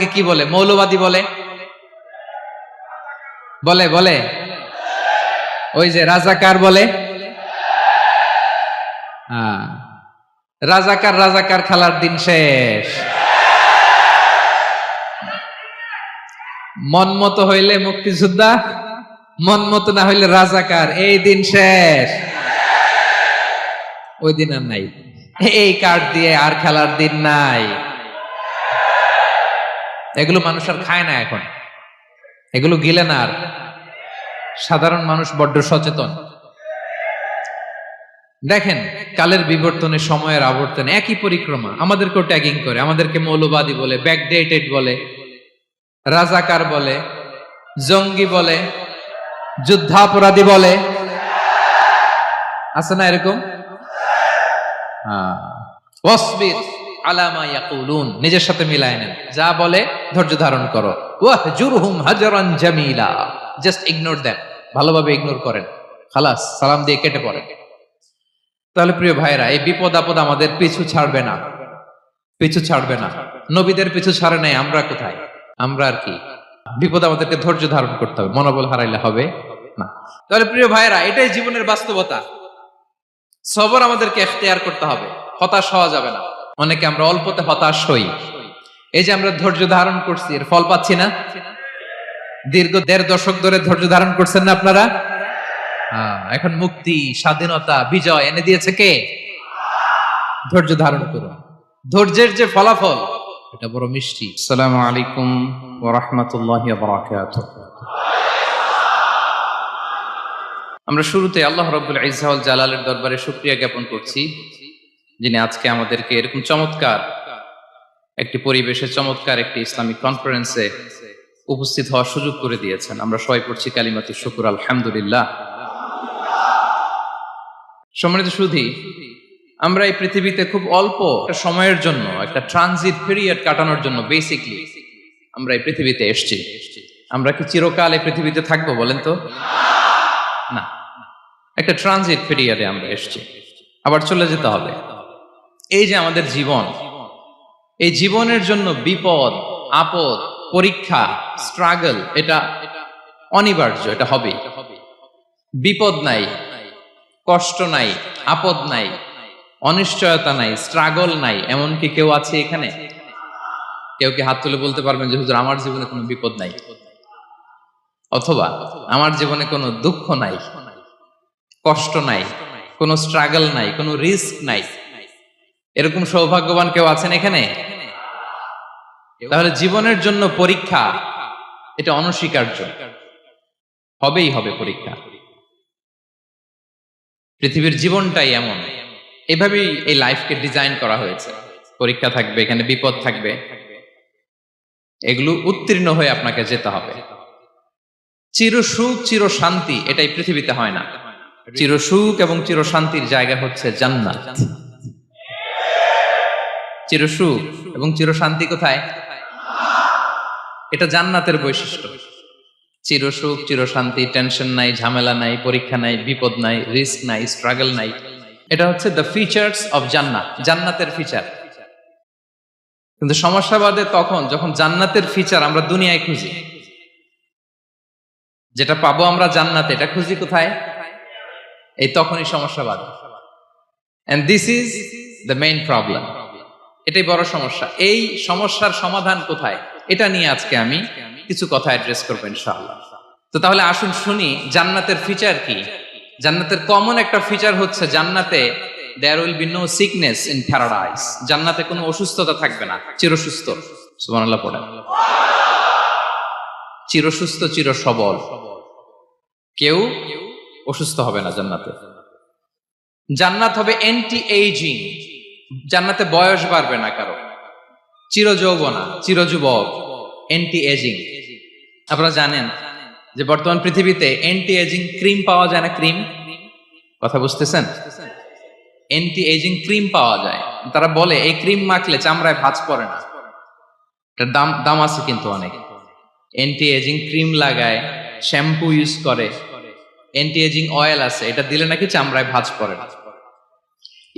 আমাদেরকে কি বলে? মৌলবাদী বলে। বলে বলে ওই যে রাজাকার বলে। হ্যাঁ, রাজাকার রাজাকার খেলার দিন শেষ। মন মতো হইলে মুক্তিযোদ্ধা, মন মতো না হইলে রাজাকার, এই দিন শেষ। ওই দিন আর নাই, এই কার্ড দিয়ে আর খেলার দিন নাই। এগুলো মানুষ আর খায় না এখন, এগুলো গিলে না আর। সাধারণ মানুষ বড্ড সচেতন। দেখেন, কালের বিবর্তনে, সময়ের আবর্তনে একই পরিক্রমা আমাদেরকেও ট্যাগিং করে। আমাদেরকে মৌলবাদী বলে, ব্যাকডেটেড বলে, রাজাকার বলে, জঙ্গি বলে, যুদ্ধাপরাধী বলে। আছে না এরকম? ওয়াসবির আলা মা ইয়াকুলুন, নিজের সাথে মিলায় নেন। যা বলে ধৈর্য ধারণ করো। ওয়াহজুরহুম হাজরান জামিলা, জাস্ট ইগনোর দেম, ভালোভাবে ইগনোর করেন, খালাস, সালাম দিয়ে কেটে পড়েন। তাহলে প্রিয় ভাইরা, এই বিপদ আপদ আমাদের পিছু ছাড়বে না, পিছু ছাড়বে না। নবীদের পিছু ছাড়ে নাই, আমরা কোথায়? আমরা আর কি? বিপদ আমাদেরকে ধৈর্য ধারণ করতে হবে, মনোবল হারাইলে হবে না। তাহলে প্রিয় ভাইরা, এটাই জীবনের বাস্তবতা। সবর আমাদেরকে ইখতিয়ার করতে হবে, হতাশ হওয়া যাবে না। অনেকে আমরা অল্পতে হতাশ হই। এই যে আমরা ধৈর্য ধারণ করছি, এর ফল পাচ্ছি না। দীর্ঘ 1.5 দশক ধরে ধৈর্য ধারণ করছেন না আপনারা? এখন মুক্তি, স্বাধীনতা, বিজয় এনে দিয়েছে কে? ধৈর্য ধারণ করুন। ধৈর্যের যে ফলাফল, এটা বড় মিষ্টি। আসসালামু আলাইকুম ওয়া রাহমাতুল্লাহি ওয়া বারাকাতুহু। আমরা শুরুতে আল্লাহ রাব্বুল ইজ্জা ওয়াল জালালের দরবারে শুকরিয়া জ্ঞাপন করছি, যিনি আজকে আমাদেরকে এরকম চমৎকার একটি পরিবেশে, চমৎকার একটি ইসলামিক কনফারেন্সে উপস্থিত হওয়ার সুযোগ করে দিয়েছেন। আমরা সবাই পড়ছি কালিমাতুশ শুকর, আলহামদুলিল্লাহ। সম্মানিত সুধী, আমরা এই পৃথিবীতে খুব অল্প একটা সময়ের জন্য, একটা ট্রানজিট পিরিয়ড কাটানোর জন্য বেসিকলি আমরা এই পৃথিবীতে এসেছি। আমরা কি চিরকাল এই পৃথিবীতে থাকবো বলেন তো? না, একটা ট্রানজিট পিরিয়ডে আমরা এসেছি, আবার চলে যেতে হবে। এই যে আমাদের জীবন, এই জীবনের জন্য বিপদ আপদ, পরীক্ষা, স্ট্রাগল, এটা অনিবার্য, এটা হবে। বিপদ নাই, কষ্ট নাই, আপদ নাই, অনিশ্চয়তা নাই, স্ট্রাগল নাই, এমনকি কেউ আছে এখানে? কেউ কি হাত তুলে বলতে পারবেন যে হুজুর আমার জীবনে কোনো বিপদ নাই, অথবা আমার জীবনে কোনো দুঃখ নাই, কষ্ট নাই, কোনো স্ট্রাগল নাই, কোনো রিস্ক নাই? এরকম সৌভাগ্যবান কেউ আছেন এখানে? তাহলে জীবনের জন্য পরীক্ষা, এটা অনস্বীকার্য, হবেই হবে পরীক্ষা। পৃথিবীর জীবনটাই এমন, এভাবেই এই লাইফকে ডিজাইন করা হয়েছে। পরীক্ষা থাকবে, এখানে বিপদ থাকবে, এগুলো উত্তীর্ণ হয়ে আপনাকে যেতে হবে। চির সুখ, চির শান্তি, এটাই পৃথিবীতে হয় না। চির সুখ এবং চির শান্তির জায়গা হচ্ছে জান্নাত। চির সুখ এবং চির শান্তি কোথায়? এটা জান্নাতের বৈশিষ্ট্য। চির সুখ, চির শান্তি, টেনশন নাই, ঝামেলা নাই, পরীক্ষা নাই, বিপদ নাই, রিস্ক নাই, স্ট্রাগল নাই, এটা হচ্ছে দ্য ফিচার্স অফ জান্নাত, জান্নাতের ফিচার। কিন্তু সমস্যা বাদে তখন যখন জান্নাতের ফিচার আমরা দুনিয়ায় খুঁজি। যেটা পাবো আমরা জান্নাতে, এটা খুঁজি কোথায়? এই তখনই সমস্যা বাদে। And this is the main problem. এটাই বড় সমস্যা। এই সমস্যার সমাধান কোথায়, এটা নিয়ে আজকে আমি কিছু কথা অ্যাড্রেস করবো ইনশাআল্লাহ। তো তাহলে আসুন শুনি জান্নাতের ফিচার কি। জান্নাতের কমন একটা ফিচার হচ্ছে জান্নাতে there will be no sickness in paradise. জান্নাতে কোনো অসুস্থতা থাকবে না, চিরসুস্থ। সুবহানাল্লাহ পড়েন। চিরসুস্থ, চির সবল, কেউ অসুস্থ হবে না জান্নাতে। জান্নাত হবে অ্যান্টি এইজিং, জান্নাতে বয়স বাড়বে না কারো, চির যৌবনা, চির যুবক, অ্যান্টি এজিং। আপনারা জানেন যে বর্তমান পৃথিবীতে অ্যান্টি এজিং ক্রিম পাওয়া যায় না? ক্রিম, কথা বুঝতেছেন? অ্যান্টি এজিং ক্রিম পাওয়া যায়। তারা বলে এই ক্রিম মাখলে চামড়ায় ভাঁজ পড়ে না। এটার দাম আছে কিন্তু অনেক। অ্যান্টি এজিং ক্রিম লাগায়, শ্যাম্পু ইউজ করে, অ্যান্টি এজিং অয়েল আছে, এটা দিলে নাকি চামড়ায় ভাঁজ পড়ে না।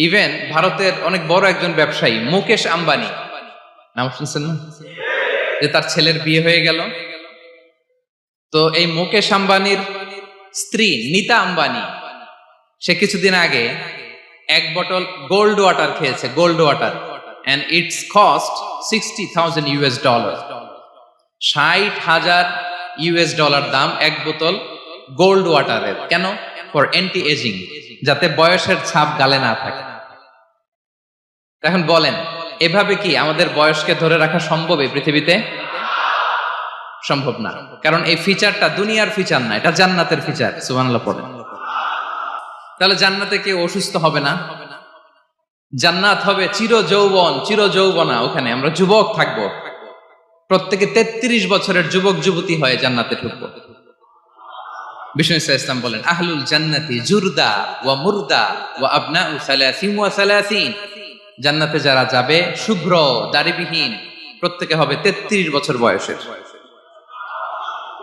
ইভেন ভারতের অনেক বড় একজন ব্যবসায়ী মুকেশ আম্বানি, নাম শুনছেন না? যে তার ছেলের বিয়ে হয়ে গেল। তো এই মুকেশ আম্বানির স্ত্রী নীতা আম্বানি, সে কিছুদিন আগে এক বটল গোল্ড ওয়াটার খেয়েছে, gold water, and its cost $60,000 $60,000 দাম এক বোতল গোল্ড ওয়াটারের। কেন? ফর অ্যান্টি এজিং, যাতে বয়সের ছাপ গালে না থাকে। এখন বলেন, এভাবে কি আমাদের বয়সকে ধরে রাখা সম্ভব এই পৃথিবীতে? সম্ভব না, কারণ এই ফিচারটা দুনিয়ার ফিচার না, এটা জান্নাতের ফিচার। সুবহানাল্লাহ পড়েন। তাহলে জান্নাতে কেউ অসুস্থ হবে না, জান্নাত হবে চির যৌবন, চির যৌবনা। ওখানে আমরা যুবক থাকবো, প্রত্যেকে 33 বছরের যুবক যুবতী হয়ে জান্নাতে ঢুকবো। বিষ্ণু ইসলাম বলেন, আহলুল জান্নাতি জুরদা ওয়া মুরদা ওয়া আবনাউ সালাসিন ওয়া সালাসিন। জান্নাতে যারা যাবে শুভ্র দাড়িবিহীন, প্রত্যেকে হবে 33 বছর বয়সের।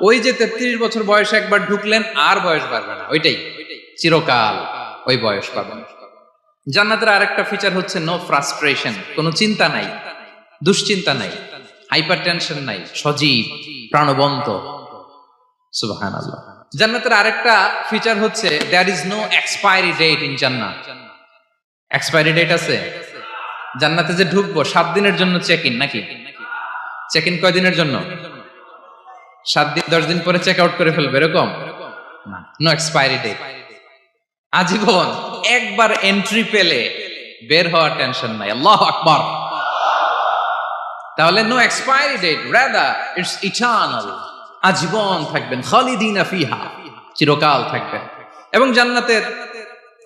ওই যে 33 বছর বয়সে একবার ঢুকলেন, আর বয়স বাড়বে না, ওইটাই চিরকাল ওই বয়স পাবেন। জান্নাতের আরেকটা ফিচার হচ্ছে নো ফ্রাস্ট্রেশন, কোনো চিন্তা নাই, দুশ্চিন্তা নাই, হাইপার টেনশন নাই, সজীব প্রাণবন্ত। সুবহানাল্লাহ। জান্নাতের আরেকটা ফিচার হচ্ছে there is no expiry date in জান্নাত। এক্সপায়ারি ডেট আছে? জান্নাতে যে ঢুকবো 7 দিনের জন্য চেক ইন, নাকি? চেক ইন কয় দিনের জন্য? 7 দিন, 10 দিন পরে চেক আউট করে ফেলবে, এরকম না। নো এক্সপায়ারি ডেট, আজীবন। একবার এন্ট্রি পেলে বের হওয়ার টেনশন নাই। আল্লাহু আকবার। তাহলে no expiry date, rather it's eternal, আজীবন থাকবেন, খালিদিনা ফিহা, চিরকাল থাকবেন। এবং জান্নাতের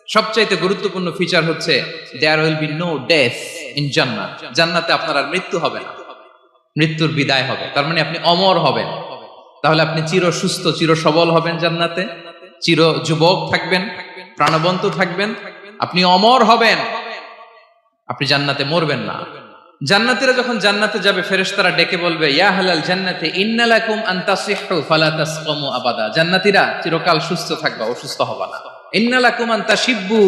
সবচাইতে গুরুত্বপূর্ণ ফিচার হচ্ছে there will be no death in জান্নাত। জান্নাতে আপনার আর মৃত্যু হবে না, মৃত্যুর বিদায় হবে। তার মানে আপনি অমর হবেন। তাহলে আপনি চির সুস্থ, চির সবল হবেন জান্নাতে, চির যুবক থাকবেন, প্রাণবন্ত থাকবেন, আপনি অমর হবেন, আপনি জান্নাতে মরবেন না। জান্নাতীরা যখন জান্নাতে যাবে, ফেরেশতারা ডেকে বলবে, ইয়া আহলাল জান্নাতি ইন্না লাকুম আন তাসিহু ফালা তাসকামু আবাদা। জান্নাতীরা চিরকাল সুস্থ থাকবা, অসুস্থ হবা না। ইন্না লাকুম আন তাশিব্বু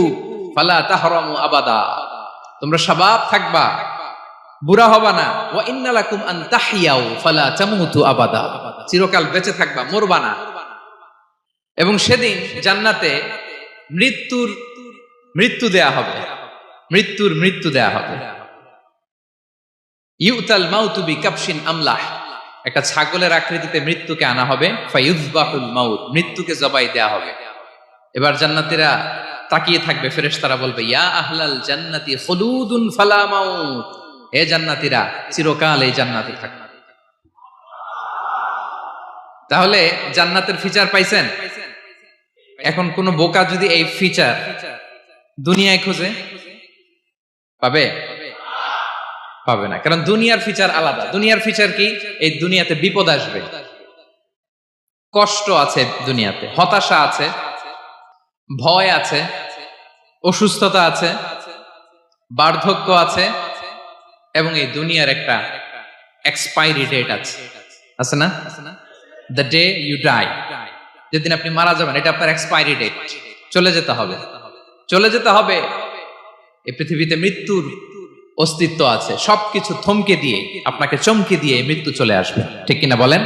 ফালা তাহরামু আবাদা, তোমরা শাবাব থাকবা, বুড়া হবা না। ওয়া ইন্না লাকুম আন তাহইয়াউ ফালা তামুতু আবাদা, চিরকাল বেঁচে থাকবা, মরবা না। এবং সেদিন জান্নাতে মৃত্যু দেয়া হবে, মৃত্যু দেয়া হবে। ইউতাল মাউতু বিকাবশিন আমলাহ, একটা ছাগলের আকৃতিতে মৃত্যুকে আনা হবে। ফায়ুযবাহুল মাউত, মৃত্যুকে জবাই দেয়া হবে। এবার জান্নাতীরা তাকিয়ে থাকবে, ফেরেশতারা বলবে, ইয়া আহলাল জান্নাতি খুলুদুন ফালা মাউত, হে জান্নাতীরা চিরকাল এই জান্নাতে থাকবে। তাহলে জান্নাতের ফিচার পাইছেন। এখন কোন বোকা যদি এই ফিচার দুনিয়ায় খোঁজে, পাবে? পাবে না, কারণ দুনিয়ার ফিচার আলাদা। দুনিয়ার ফিচার কি? এই দুনিয়াতে বিপদ আসবে, কষ্ট আছে দুনিয়াতে, হতাশা আছে, ভয় আছে, অসুস্থতা আছে, বার্ধক্য আছে, এবং এই দুনিয়ার একটা এক্সপায়ারি ডেট আছে, আছে না? দ্য ডে ইউ ডাই, যেদিন আপনি মারা যাবেন, এটা আপনার এক্সপায়ারি ডেট। চলে যেতে হবে, চলে যেতে হবে। এই পৃথিবীতে মৃত্যুর অস্তিত্ব আছে, সবকিছু থমকে দিয়ে, আপনাকে চমকে দিয়ে মৃত্যু চলে আসবে, ঠিক কিনা বলেন?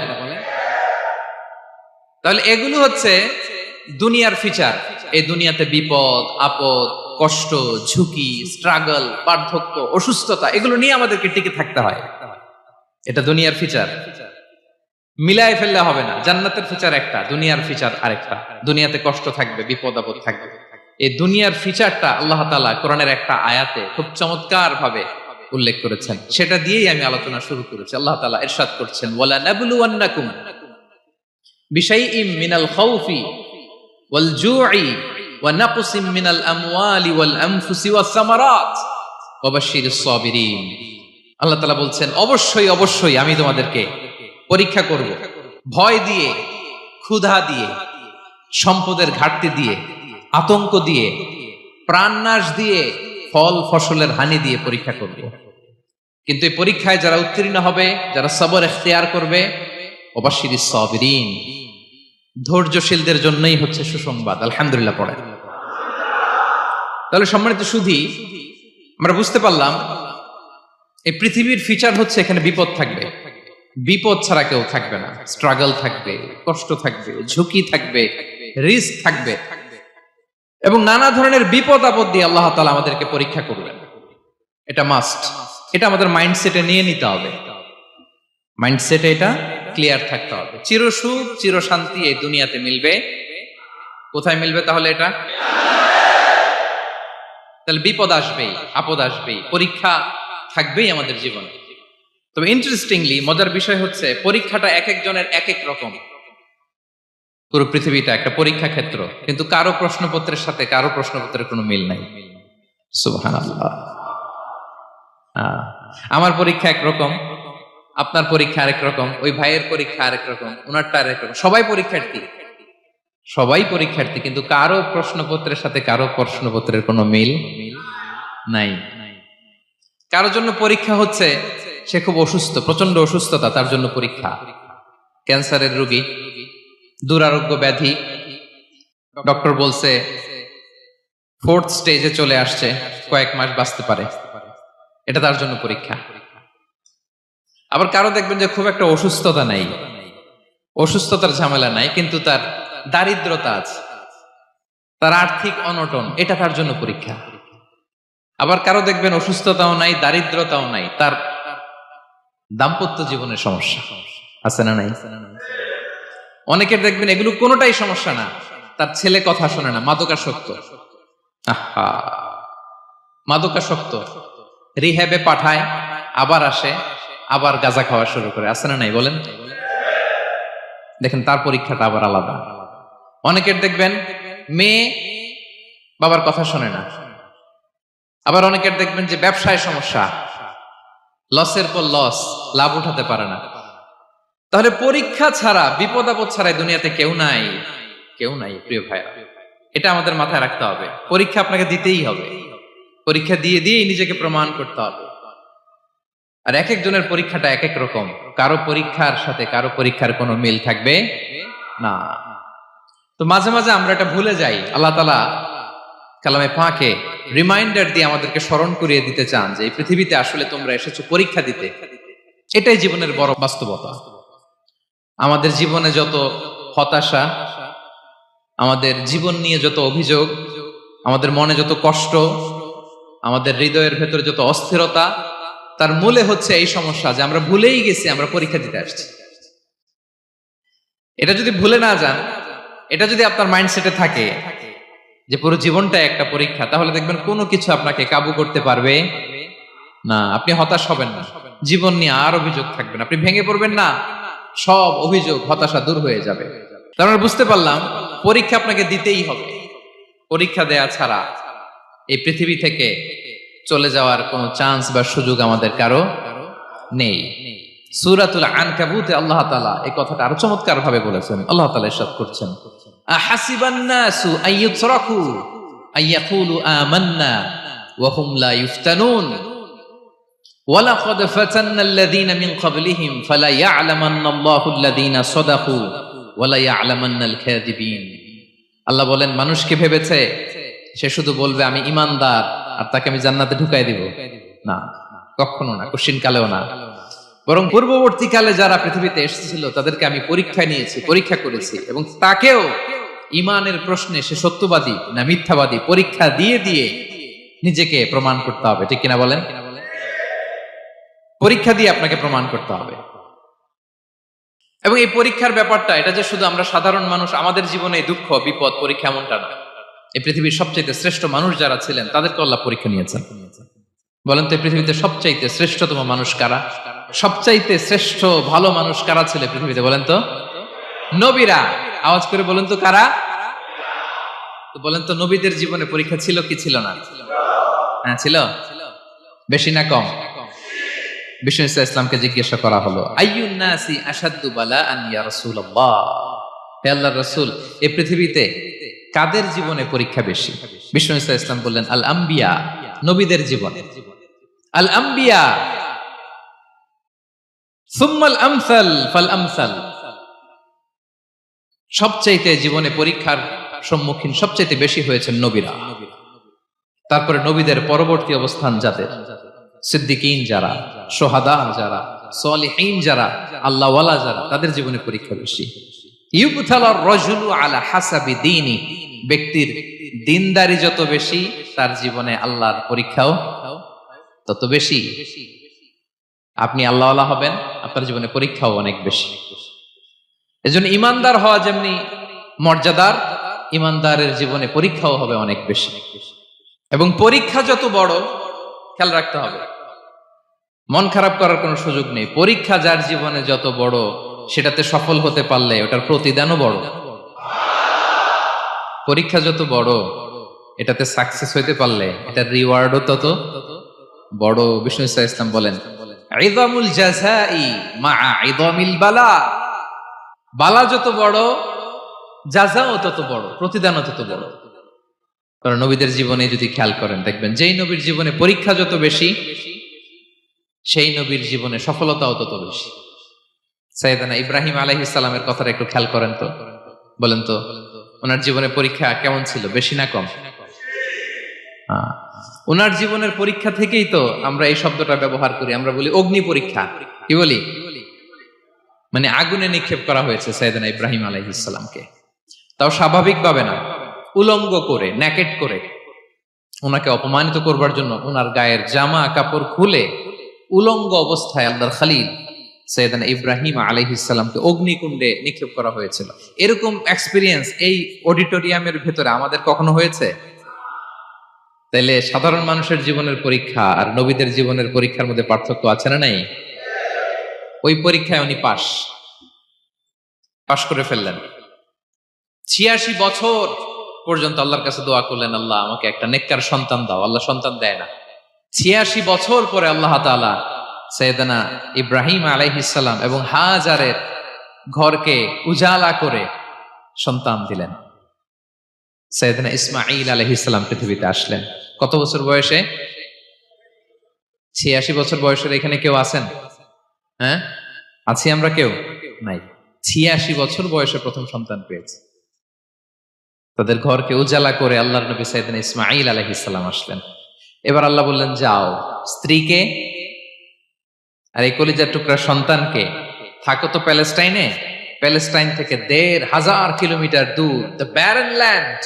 তাহলে এগুলো হচ্ছে দুনিয়ার ফিচার। এই দুনিয়াতে বিপদ আপদ, কষ্ট, ঝুঁকি, স্ট্রাগল, বার্ধক্য, অসুস্থতা, এগুলো নিয়ে আমাদেরকে টিকে থাকতে হয়। এটা দুনিয়ার ফিচার, মিলায় ফেললে হবে না। জান্নাতের ফিচার একটা, দুনিয়ার ফিচার আরেকটা। দুনিয়াতে কষ্ট থাকবে, বিপদ আপদ থাকবে। এই দুনিয়ার ফিচারটা আল্লাহ তাআলা কোরআনের একটা আয়াতে খুব চমৎকার ভাবে উল্লেখ করেছেন, সেটা দিয়েই আমি আলোচনা শুরু করেছি। আল্লাহ তাআলা ইরশাদ করছেন, ওয়ালা নাবলুওয়ান্নাকুম বিশাইইম মিনাল খাউফি ওয়াল জুই ওয়া নাকসিম মিনাল আমওয়ালি ওয়াল আনফুসি ওয়াস সামারাত ওয়া বাশশিরিস সাবিরিন। আল্লাহ তাআলা বলছেন, অবশ্যই অবশ্যই আমি তোমাদেরকে পরীক্ষা করব, ভয় দিয়ে, ক্ষুধা দিয়ে, সম্পদের ঘাটতি দিয়ে, আতঙ্ক দিয়ে, প্রাণনাশ দিয়ে, ফল ফসলের হানি দিয়ে পরীক্ষা করব। কিন্তু এই পরীক্ষায় যারা উত্তীর্ণ হবে, যারা সবর ইখতিয়ার করবে, ওয়াবাশশিরিস সাবিরিন, ধৈর্যশীলদের জন্যই হচ্ছে সুসংবাদ। আলহামদুলিল্লাহ পড়ে। তাহলে সম্মানিত সুধী, আমরা বুঝতে পারলাম এই পৃথিবীর ফিচার হচ্ছে এখানে বিপদ থাকবে, বিপদ ছাড়া কেউ থাকবে না। স্ট্রাগল থাকবে, কষ্ট থাকবে, ঝুঁকি থাকবে, রিস্ক থাকবে, এবং নানা ধরনের বিপদ আপদ দিয়ে আল্লাহ তাআলা আমাদেরকে পরীক্ষা করবেন। এটা মাস্ট, এটা আমাদের মাইন্ডসেটে নিয়ে নিতে হবে। মাইন্ডসেটে এটা ক্লিয়ার থাকতে হবে। চিরসুখ চিরশান্তি এই দুনিয়াতে মিলবে, কোথায় মিলবে তাহলে এটা? তাহলে বিপদ আসবেই, আপদ আসবেই, পরীক্ষা থাকবেই আমাদের জীবনে। তবে ইন্টারেস্টিংলি মজার বিষয় হচ্ছে পরীক্ষাটা এক একজনের এক এক রকম। পুরো পৃথিবীটা একটা পরীক্ষা ক্ষেত্র, কিন্তু কারো প্রশ্নপত্রের সাথে কারো প্রশ্নপত্রের কোনো মিল নাই। সুবহানাল্লাহ। আমার পরীক্ষা একরকম, আপনার পরীক্ষা আরেক রকম, ওই ভাইয়ের পরীক্ষা আরেক রকম, ওনারটা আরেক রকম। সবাই পরীক্ষার্থী, সবাই পরীক্ষার্থী, কিন্তু কারো প্রশ্নপত্রের সাথে কারো প্রশ্নপত্রের কোনো মিল নাই। কারো জন্য পরীক্ষা হচ্ছে সে খুব অসুস্থ, প্রচন্ড অসুস্থতা, তার জন্য পরীক্ষা। ক্যান্সারের রোগী, দুরারোগ্য ব্যাধি, ডক্টর বলছে 4th স্টেজে চলে আসছে, কয়েক মাস বাঁচতে পারে, এটা তার জন্য পরীক্ষা। আবার কারো দেখবেন যে খুব একটা অসুস্থতা নাই, অসুস্থতার ঝামেলা নাই, কিন্তু তার দারিদ্রতা আছে, তার আর্থিক অনটন, এটা তার জন্য পরীক্ষা। আবার কারো দেখবেন অসুস্থতাও নাই, দারিদ্রতাও নাই, তার দাম্পত্য জীবনের সমস্যা আছে না নাই? অনেকের দেখবেন এগুলো কোনোটাই সমস্যা না, তার ছেলে কথা শোনে না, মাদকাসক্ত। আহা, মাদকাসক্ত, রিহ্যাবে পাঠায়, আবার আসে, আবার গাঁজা খাওয়া শুরু করে, আছে না নাই বলেন? দেখেন তার পরীক্ষাটা আবার আলাদা। অনেকের দেখবেন মেয়ে বাবার কথা শোনে না। আবার অনেকের দেখবেন যে ব্যবসায় সমস্যা, লসের পর লস, লাভ উঠাতে পারে না। তাহলে পরীক্ষা ছাড়া, বিপদ আপদ ছাড়া দুনিয়াতে কেউ নাই, কেউ নাই প্রিয় ভাইরা। এটা আমাদের মাথায় রাখতে হবে। পরীক্ষা আপনাকে দিতেই হবে, পরীক্ষা দিয়ে দিয়েই নিজেকে প্রমাণ করতে হবে। আর এক একজনের পরীক্ষাটা এক এক রকম, কারো পরীক্ষার সাথে কারো পরীক্ষার কোনো মিল থাকবে না। তো মাঝে মাঝে আমরা এটা ভুলে যাই। আল্লাহ তাআলা কালামে পাকে রিমাইন্ডার দিয়ে আমাদেরকে স্মরণ করিয়ে দিতে চান যে এই পৃথিবীতে আসলে তোমরা এসেছো পরীক্ষা দিতে। এটাই জীবনের বড় বাস্তবতা। আমাদের জীবনে যত হতাশা, আমাদের জীবন নিয়ে যত অভিযোগ, আমাদের মনে যত কষ্ট, আমাদের হৃদয়ের ভেতরে যত অস্থিরতা, তার মূলে হচ্ছে এই সমস্যা যে আমরা ভুলেই গেছি আমরা পরীক্ষা দিতে আসছি। এটা যদি ভুলে না যান, এটা যদি আপনার মাইন্ডসেটে থাকে যে পুরো জীবনটা একটা পরীক্ষা, তাহলে দেখবেন কোনো কিছু আপনাকে কাবু করতে পারবে না। আপনি হতাশ হবেন না, জীবন নিয়ে আর অভিযোগ থাকবে না, আপনি ভেঙে পড়বেন না, সব অভিযোগ হতাশা দূর হয়ে যাবে। তারপরে বুঝতে পারলাম পরীক্ষা আপনাকে দিতেই হবে। পরীক্ষা দেয়া ছাড়া এই পৃথিবী থেকে চলে যাওয়ার কোনো চান্স বা সুযোগ আমাদের কারো নেই। সূরাতুল আনকাবুতে আল্লাহ তাআলা এই কথাটা আরো চমৎকার ভাবে বলেছেন। আল্লাহ তাআলা ইরশাদ করছেন, আহাসিবান নাসু আইয়ুতরাকু আইয়াকুলু আমান্না ওয়া হুম লা ইফতানুন ওয়ালাকাদ ফাতান্নাল্লাযীনা মিন ক্বাবলিহিম ফালা ইয়া'লামান্নাল্লাহুল্লাযীনা সাদাকু ওয়া লা ইয়া'লামান্নাল কাযিবিন। আল্লাহ বলেন, মানুষ কি ভেবেছে সে শুধু বলবে আমি ঈমানদার আর তাকে আমি জান্নাতে ঢুকাই দিব? না, কখনো না, কোশ্চিন কালেও না। বরং পূর্ববর্তীকালে যারা পৃথিবীতে এসেছিল তাদেরকে আমি পরীক্ষা নিয়েছি, পরীক্ষা করেছি, এবং তাকেও ঈমানের প্রশ্নে সে সত্যবাদী না মিথ্যাবাদী পরীক্ষা দিয়ে দিয়ে নিজেকে প্রমাণ করতে হবে। ঠিক কিনা বলেন? পরীক্ষা দিয়ে আপনাকে প্রমাণ করতে হবে। এবং এই পরীক্ষার ব্যাপারটা, এটা যে শুধু আমরা সাধারণ মানুষ আমাদের জীবনে দুঃখ বিপদ পরীক্ষা এমনটা না। এই পৃথিবীর সবচাইতে শ্রেষ্ঠ মানুষ যারা ছিলেন তাদেরকে আল্লাহ পরীক্ষা নিয়েছেন। বলেন তো এই পৃথিবীতে সবচাইতে শ্রেষ্ঠতম মানুষ কারা? সবচাইতে শ্রেষ্ঠ ভালো মানুষ কারা ছিল পৃথিবীতে? বলেন তো নবীরা। আওয়াজ করে বলেন তো কারা? তো বলেন তো নবীদের জীবনে পরীক্ষা ছিল কি ছিল না? হ্যাঁ ছিল। বেশি না কম? বিষ্ণু ইসলামকে জিজ্ঞাসা করা হলো, আইয়ুন নাসি আশাদ্দু বালাআন ইয়া রাসূলুল্লাহ, হে আল্লাহর রাসূল এই পৃথিবীতে কাদের জীবনে পরীক্ষা বেশি? বিষ্ণু ইসলাম বললেন, আল আম্বিয়া, নবীদের জীবন। আল আম্বিয়া সুম্মাল আমসাল ফাল আমসাল, সবচাইতে জীবনে পরীক্ষার সম্মুখীন সবচাইতে বেশি হয়েছেন নবীরা। তারপরে নবীদের পরবর্তী অবস্থান যাদের, সিদ্দিকীন যারা, সোহাদা যারা, সলিহিন যারা, আল্লাহওয়ালা যারা, তাদের জীবনে পরীক্ষা বেশি। ইউবতালার রাজুলু আলা হাসাবি দীনি, ব্যক্তির দিনদারি যত বেশি তার জীবনে আল্লাহর পরীক্ষাও তত বেশি। আপনি আল্লাহওয়ালা হবেন, আপনার জীবনে পরীক্ষাও অনেক বেশি। এজন্য ইমানদার হওয়া যেমনি মর্যাদার, ইমানদারের জীবনে পরীক্ষাও হবে অনেক বেশি। এবং পরীক্ষা যত বড়, খেয়াল রাখতে হবে, মন খারাপ করার কোনো সুযোগ নেই। পরীক্ষা যার জীবনে যত বড়, সেটাতে সফল হতে পারলে ওটার প্রতিদানও বড়। পরীক্ষা যত বড়, এটাতে সাকসেস হইতে পারলে এটার রিওয়ার্ডও তত বড়। বিষ্ণু ইসলাম বলেন, ইযামুল জাযাই মাআ ইযামিল বালা, বালা যত বড়, জাযাও তত বড়, প্রতিদানও তত বড়। কারণ নবীদের জীবনে যদি খেয়াল করেন, দেখবেন যেই নবীর জীবনে পরীক্ষা যত বেশি, সেই নবীর জীবনে সফলতাও তত বেশি। সাইয়েদনা ইব্রাহিম আলাইহিস সালামের কথাটা একটু খেয়াল করেন তো, বলেন তো ওনার জীবনে পরীক্ষা কেমন ছিল, বেশি না কম? ওনার জীবনের পরীক্ষা থেকেই তো আমরা এই শব্দটা ব্যবহার করি, আমরা বলি অগ্নি পরীক্ষা। কি বলি? মানে আগুনে নিক্ষেপ করা হয়েছে সাইয়েদনা ইব্রাহিম আলাইহিস সালামকে, তাও স্বাভাবিকভাবে না, উলঙ্গ করে, ন্যাকেট করে ওনাকে অপমানিত করবার জন্য ওনার গায়ের জামা কাপড় খুলে উলঙ্গ অবস্থায় আল্লাহর খলিল সাইয়েদনা ইব্রাহিম আলাইহিস সালামকে অগ্নিকুণ্ডে নিক্ষেপ করা হয়েছিল। এরকম এক্সপেরিয়েন্স এই অডিটোরিয়ামের ভেতরে আমাদের কখনো হয়েছে? তাইলে সাধারণ মানুষের জীবনের পরীক্ষা আর নবীদের জীবনের পরীক্ষার মধ্যে পার্থক্য আছে না নাই? ওই পরীক্ষায় উনি পাশ করে ফেললেন। 86 বছর পর্যন্ত আল্লাহর কাছে দোয়া করলেন, আল্লাহ আমাকে একটা নেককার সন্তান দাও। আল্লাহ সন্তান দেয় না। 86 বছর পরে আল্লাহ তাআলা সাইয়েদনা ইব্রাহিম আলাইহিস সালাম এবং হাজারের ঘরকে উজালা করে সন্তান দিলেন। সাইয়েদনা ইসমাঈল আলাইহিস সালাম পৃথিবীতে আসলেন কত বছর বয়সে? 86 বছর বয়সের এখানে কেউ আছেন? হ্যাঁ, আছি আমরা? কেউ নাই। 86 বছর বয়সে প্রথম সন্তান পেয়েছে। তাদের ঘরকে উজালা করে আল্লাহর নবী সাইয়েদনা ইসমাঈল আলাইহিস সালাম আসলেন। এবার আল্লাহ বললেন, যাও স্ত্রীকে আর এই কলিজার টুকরা সন্তানকে, থাকো তো প্যালেস্টাইনে, প্যালেস্টাইন থেকে ১,৫০০ কিলোমিটার দূর, দ্য ব্যারেন ল্যান্ড,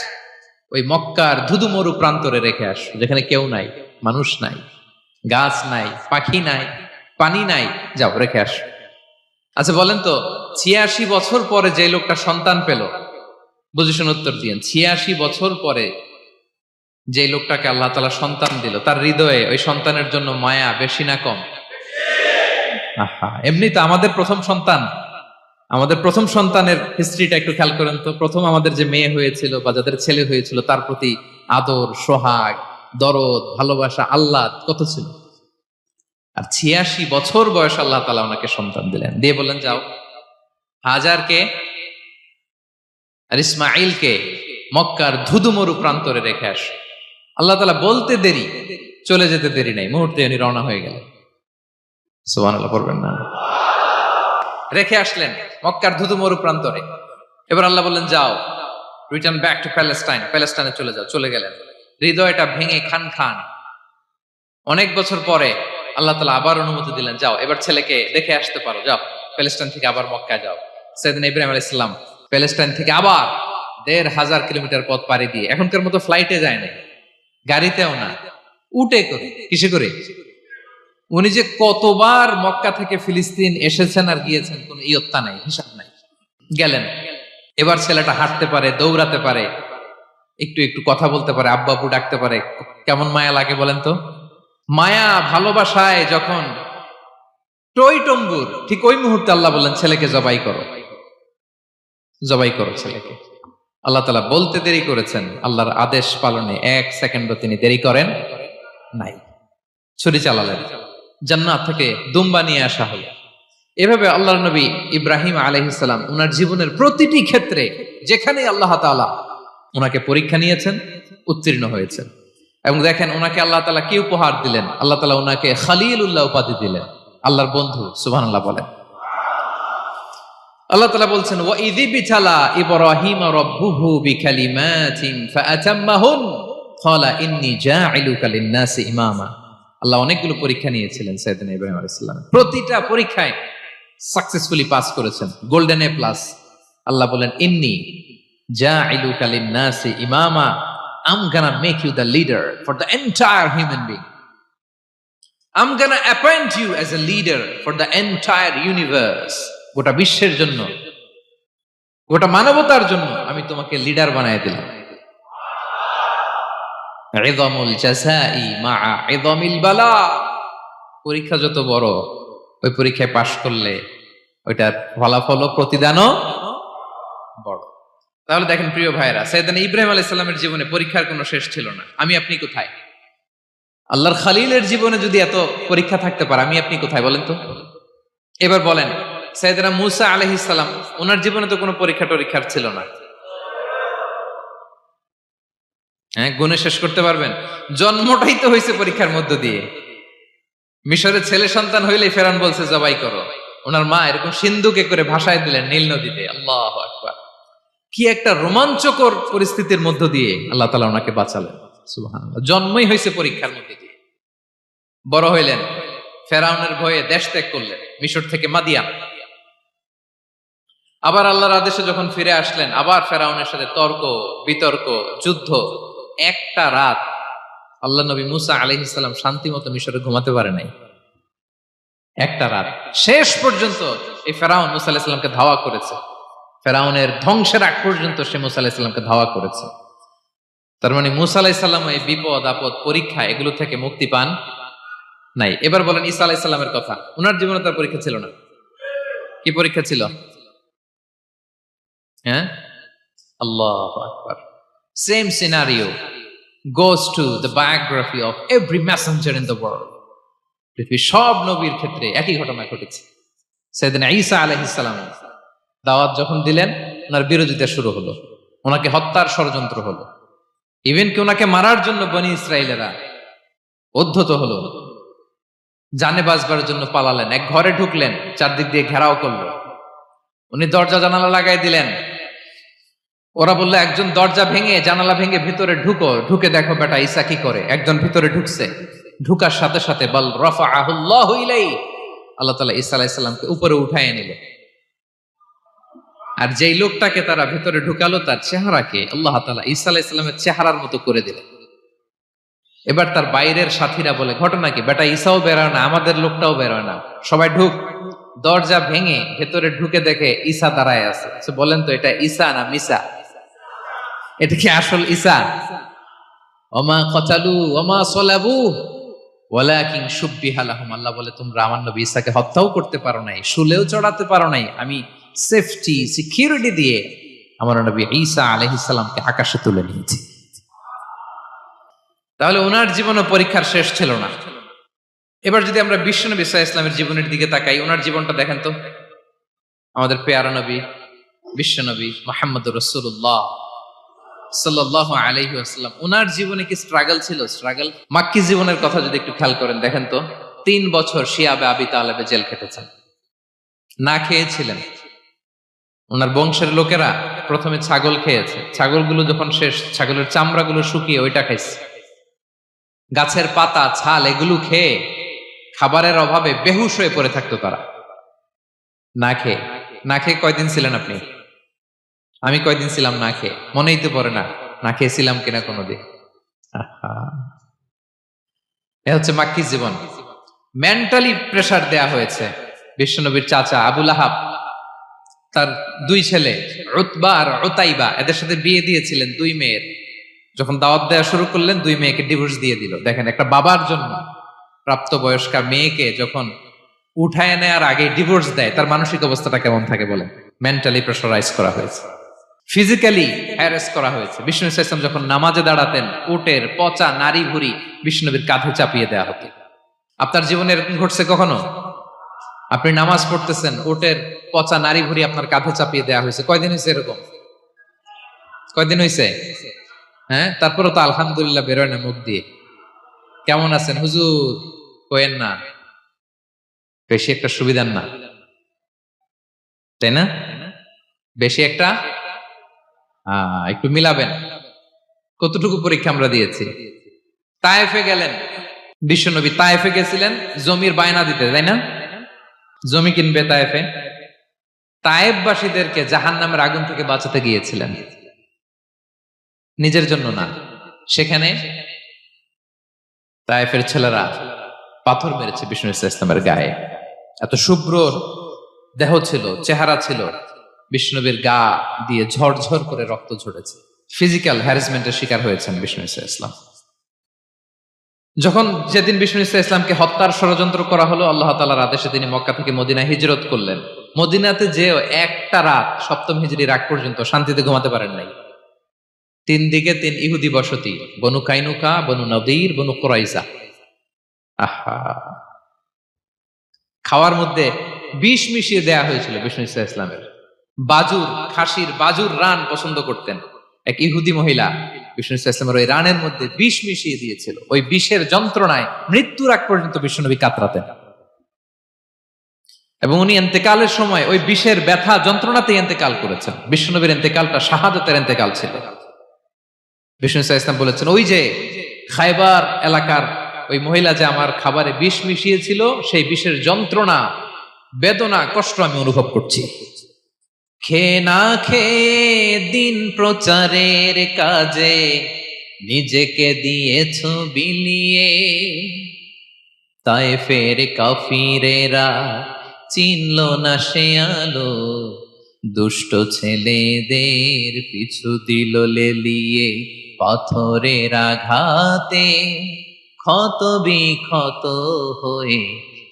ওই মক্কার ধুধুমরু প্রান্তরে রেখে আসো, যেখানে কেউ নাই, মানুষ নাই, গাছ নাই, পাখি নাই, পানি নাই, যাও রেখে আসো। আচ্ছা বলেন তো, ৮৬ বছর পরে যে লোকটা সন্তান পেল, বুঝে শুনে উত্তর দিয়েন, ৮৬ বছর পরে যে লোকটাকে আল্লাহ তাআলা সন্তান দিল, তার হৃদয়ে ওই সন্তানের জন্য মায়া বেশি না কম? এমনি তো আমাদের প্রথম সন্তানের হিস্ট্রিটা একটু খেয়াল করেন তো। প্রথম আমাদের যে মেয়ে হয়েছিল বা যাদের ছেলে হয়েছিল, তার প্রতি আদর, সোহাগ, দরদ, ভালোবাসা, আল্লাহ কত ছিল। আর ৮৬ বছর বয়স আল্লাহ তাআলা ওনাকে সন্তান দিলেন, দিয়ে বললেন, যাও হাজারকে আর ইসমাঈলকে মক্কার ধুধুমরু প্রান্তরে রেখে আস। আল্লাহ তাআলা বলতে দেরি, চলে যেতে দেরি নাই, মুহূর্তে উনি রওনা হয়ে গেলেন। সুবহানাল্লাহ পড়বেন না? রেখে আসলেন মক্কার ধুধুমরু প্রান্তরে। এবার আল্লাহ বললেন, যাও রিটার্ন ব্যাক টু প্যালেস্টাইন, প্যালেস্টাইনে চলে যাও। চলে গেলেন, হৃদয়টা ভেঙে খান খান। অনেক বছর পরে আল্লাহ তাআলা আবার অনুমতি দিলেন, যাও এবার ছেলেকে দেখে আসতে পারো, যাও প্যালেস্টাইন থেকে আবার মক্কায় যাও। সাইয়েদনা ইব্রাহিম আলাইহিস সালাম প্যালেস্টাইন থেকে আবার ১,৫০০ কিলোমিটার পথ পাড়ি দিয়ে, এখনকার মতো ফ্লাইটে যায় না, গাড়িতেও না, উটে করে। কিসে করে? উনি যে কতবার মক্কা থেকে ফিলিস্তিন এসেছেন আর গিয়েছেন, কোন ইয়ত্তা নাই, হিসাব নাই। গেলেন, এবার ছেলেটা হাঁটতে পারে, দৌড়াতে পারে, একটু একটু কথা বলতে পারে, আব্বু আব্বু ডাকতে পারে। কেমন মায়া লাগে বলেন তো? মায়া ভালোবাসায় যখন টইটম্বুর, ঠিক ওই মুহূর্তে আল্লাহ বললেন, ছেলেকে জবাই করো, জবাই করো ছেলেকে। আল্লাহ তাআলা বলতে দেরি করেছেন, আল্লাহর আদেশ পালনে ১ সেকেন্ডও তিনি দেরি করেন নাই। ছুরি চালালেন, জান্নাত থেকে দুম্বা নিয়ে আসা হলো। এভাবে আল্লাহর নবী ইব্রাহিম আলাইহিস সালাম ওনার জীবনের প্রতিটি ক্ষেত্রে যেখানে আল্লাহ তাআলা ওনাকে পরীক্ষা নিয়েছেন, উত্তীর্ণ হয়েছেন। এবং দেখেন ওনাকে আল্লাহ তাআলা কি উপহার দিলেন, আল্লাহ তাআলা ওনাকে খলিলুল্লাহ উপাধি দিলেন, আল্লাহর বন্ধু। সুবহানাল্লাহ বলেন। আল্লাহ তাআলা বলছেন, ওয়া ইযিবতালা ইব্রাহিম রাব্বুহু বিকালিমাতিন ফাআতাম্মাহুন ক্বালা ইন্নী জাইলুকা লিন-নাসি ইমামা। আল্লাহ অনেকগুলো পরীক্ষা নিয়েছিলেন সাইয়েদনা ইব্রাহিম আলাইহিস সালাম, প্রতিটা পরীক্ষায় সাকসেসফুলি পাস করেছেন, গোল্ডেন এ প্লাস। আল্লাহ বলেন, ইন্নী জাইলুকা লিন-নাসি ইমামা, I'm gonna make you the leader for the entire human being. I'm gonna appoint you as a leader for the entire universe. গোটা বিশ্বের জন্য, গোটা মানবতার জন্য আমি তোমাকে লিডার বানায় দিলাম। ইযামুল জাযাই মা'a ইযামিল বালা। পরীক্ষা যত বড়, ওই পরীক্ষায় পাশ করলে ওইটার ফলাফল ও প্রতিদানও বড়। তাহলে দেখেন প্রিয় ভাইরা, সাইয়েদনা ইব্রাহিম আলাইহিস সালামের জীবনে পরীক্ষার কোনো শেষ ছিল না। আমি আপনি কোথায়? আল্লাহর খলিলের জীবনে যদি এত পরীক্ষা থাকতে পারে, আমি আপনি কোথায় বলেন তো? এবার বলেন, সাইয়েদনা মূসা আলাইহিস সালাম, ওনার জীবনে তো কোনো পরীক্ষার ছিল না। হ্যাঁ, গুণে শেষ করতে পারবেন? জন্মটাই তো হয়েছে পরীক্ষার মধ্য দিয়ে। মিশরের ছেলে সন্তান হইলে ফেরাউন বলছে জবাই করো, ওনার মা এরকম সিন্ধুকে করে ভাসায় দিলেন নীল নদীতে। আল্লাহু আকবার! কি একটা রোমাঞ্চকর পরিস্থিতির মধ্য দিয়ে আল্লাহ তাআলা ওনাকে বাঁচালেন। সুবহানাল্লাহ। জন্মই হয়েছে পরীক্ষার মধ্যে দিয়ে। বড় হইলেন, ফেরাউনের ভয়ে দেশ ত্যাগ করলেন, মিশর থেকে মাদিয়ান। আবার আল্লাহর আদেশে যখন ফিরে আসলেন, আবার ফেরাউনের সাথে তর্ক বিতর্ক, যুদ্ধ। একটা রাত আল্লাহ নবী মূসা আলাইহিস সালাম শান্তি মতো মিশরে ঘুমাতে পারে নাই। একটা রাত। শেষ পর্যন্ত এই ফেরাউন মূসা আলাইহিস সালামকে ধাওয়া করেছে। ফেরাউনের ধ্বংসের আগ পর্যন্ত সে মূসা আলাইহিস সালামকে ধাওয়া করেছে। তার মানে মূসা আলাইহিস সালাম এই বিপদ আপদ পরীক্ষা এগুলো থেকে মুক্তি পান নাই। এবার বলেন ঈসা আলাইহিস সালামের কথা, ওনার জীবনে তার পরীক্ষা ছিল না? কি পরীক্ষা ছিল? হ্যাঁ, আল্লাহু আকবার। Same scenario goes to the biography of every messenger in the world. পৃথিবীর সব নবীর ক্ষেত্রে একই ঘটনা ঘটেছে। সাইয়েদনা ঈসা আলাইহিস সালাম দাওয়াত যখন দিলেন, ওনার বিরোধিতা শুরু হলো, ওনাকে হত্যার ষড়যন্ত্র হলো, ইভেন কি ওনাকে মারার জন্য বনি ইসরাইলেরা উদ্ধত হলো, জানে বাঁচবার জন্য পালালেন, এক ঘরে ঢুকলেন, চারদিক দিয়ে ঘেরাও করলো, উনি দরজা জানালা লাগাই দিলেন। ওরা বললো, একজন দরজা ভেঙে জানালা ভেঙে ভিতরে ঢুকো, ঢুকে দেখো বেটা ঈসা কি করে। একজন ভিতরে ঢুকছে, ঢুকার সাথে সাথে বল রাফাআহুল্লাহু ইলাইহি, আল্লাহ তাআলা ঈসা আলাইহিস সালামকে উপরে উঠায় নিল। আর যেই লোকটাকে তারা ভিতরে ঢুকালো, তার চেহারাকে আল্লাহ তাআলা ঈসা আলাইহিস সালামের চেহারার মতো করে দিলেন। এবার তার বাইরের সাথীরা বলে, ঘটনা কি বেটা? ঈসাও বেরোয় না, আমাদের লোকটাও বেরোয় না, সবাই ঢুক। দরজা ভেঙে ভেতরে ঢুকে দেখে ঈসা দাঁড়ায় আছে। বলেন তো, এটা ঈসা না মিসা? এটা কি আসল ঈসা? ওমা কতালু ওমা সলাবু ওয়ালাকিন শুব্বিহা লাহুম। আল্লাহ বলে, তোমরা আমার নবী ঈসাকে হত্যাও করতে পারো নাই, শুলেও চড়াতে পারো নাই, আমি সেফটি সিকিউরিটি দিয়ে আমার নবী ঈসা আলাইহিস সালামকে আকাশে তুলে নিয়েছি। তাহলে ওনার জীবনে পরীক্ষার শেষ ছিল না। এবার যদি আমরা বিশ্বনবী সাল্লাল্লাহু আলাইহি ওয়াসাল্লামের জীবনের দিকে তাকাই, ওনার জীবনটা দেখেন তো। আমাদের পেয়ারা নবী বিশ্বনবী মুহাম্মদুর রাসূলুল্লাহ সাল্লাল্লাহু আলাইহি ওয়াসাল্লাম, ওনার জীবনে কি স্ট্রাগল ছিল? স্ট্রাগল। মাক্কি জীবনের কথা যদি একটু খেয়াল করেন, দেখেন তো 3 বছর শিয়াবে আবি তালেবে জেল কেটেছেন, না খেয়েছিলেন। ওনার বংশের লোকেরা প্রথমে ছাগল খেয়েছে, ছাগলগুলো যখন শেষ, ছাগলের চামড়াগুলো শুকিয়ে ওইটা খাইছে। গাছের পাতা ছাল এগুলো খেয়ে খাবারের অভাবে বেহুশ হয়ে পড়ে থাকতো তারা। না খেয়ে কয়দিন ছিলেন আপনি? আমি কয়দিন ছিলাম না খেয়ে? মনেই তো পড়ে না, না খেয়েছিলাম কিনা কোনোদিন। এ হচ্ছে মাক্কি জীবন। মেন্টালি প্রেসার দেয়া হয়েছে। বিশ্বনবীর চাচা আবু লাহাব, তার 2 ছেলে উতবা আর উতাইবা, এদের সাথে বিয়ে দিয়েছিলেন 2 মেয়ের। যখন দাওয়াত দেওয়া শুরু করলেন, 2 মেয়েকে ডিভোর্স দিয়ে দিল। দেখেন, একটা বাবার জন্য প্রাপ্তবয়স্কা মেয়েকে যখন উঠায় নেয়ার আগে ডিভোর্স দেয়, তার মানসিক অবস্থাটা কেমন থাকে বলেন? মেন্টালি প্রেসারাইজ করা হয়েছে, ফিজিক্যালি হ্যারাস করা হয়েছে। বিষ্ণু ইসলাম যখন নামাজে দাঁড়াতেন, উটের পচা নারী ভুঁড়ি বিষ্ণুনবীর কাঁধে চাপিয়ে দেওয়া হতো। আপনার জীবনে এরকম ঘটছে কখনো? আপনি নামাজ পড়তেছেন, উটের পচা নারী ভুঁড়ি আপনার কাঁধে চাপিয়ে দেওয়া হয়েছে। কয়দিন হয়েছে এরকম? কয়দিন হয়েছে? হ্যাঁ, তারপরে তো আলহামদুলিল্লাহ বেরোয় না মুখ দিয়ে। কেমন আছেন হুজুর? কয়েন না, বেশি একটা সুবিধার না, তাই না? বেশি একটা একটু মিলাবেন। কতটুকু পরীক্ষা আমরা দিয়েছি। তায়েফে গেলেন, বিশ্বনবী তায়েফে গেছিলেন জমির বায়না দিতে, তাই না? জমি কিনবে তায়েফে। তায়েফবাসীদেরকে জাহান্নামের আগুন থেকে বাঁচাতে গিয়েছিলেন, নিজের জন্য না। সেখানে তায়েফের ছেলেরা পাথর মেরেছে বিষ্ণু ইসলামের গায়ে। এত শুভ্র দেহ ছিল, চেহারা ছিল, বিষ্ণুবীর গা দিয়ে ঝরঝর করে রক্ত ঝরেছে। ফিজিক্যাল হ্যারাসমেন্টের শিকার হয়েছেন বিষ্ণু ইসলাম। যখন যেদিন বিষ্ণু ইসলামকে হত্যার ষড়যন্ত্র করা হলো, আল্লাহ তাআলার আদেশে তিনি মক্কা থেকে মদিনায় হিজরত করলেন। মদিনাতে যে একটা রাত, সপ্তম হিজরির আগ পর্যন্ত শান্তিতে ঘুমাতে পারেন নাই। 3 দিকে 3 ইহুদি বসতি, বনু কাইনুকা, বনু নদীর, বনু কুরাইজা। আহা, খাওয়ার মধ্যে বিষ মিশিয়ে দেয়া হয়েছিল বিষ্ণু ইসলামের। বাজুর, খাসির বাজুর রান পছন্দ করতেন। এক ইহুদি মহিলা বিষ্ণু ইসলামের ওই রানের মধ্যে বিষ মিশিয়ে দিয়েছিল। ওই বিষের যন্ত্রণায় মৃত্যুর আগ পর্যন্ত বিষ্ণুনবী কাতরাতেন, এবং উনি ইন্তেকালের সময় ওই বিষের ব্যথা যন্ত্রণাতে ইন্তেকাল করেছেন। বিষ্ণুনবীর ইন্তেকালটা শাহাদাতের ইন্তেকাল ছিল। বিষ্ণু ইসলাম বলেছেন, ওই যে খায়বার এলাকার ওই মহিলা যে আমার খাবারে বিষ মিশিয়েছিল, সেই বিষের যন্ত্রণা, বেদনা, কষ্ট আমি অনুভব করছি। খেয়ে না খেয়ে দিন প্রচারের কাজে নিজেকে দিয়েছ বিলিয়ে, তায়েফের কাফিরেরা চিনল না সে আলো, দুষ্ট ছেলেদের পিছু দিল লেলিয়ে, পাথরের আঘাতে ক্ষত বিক্ষত হয়ে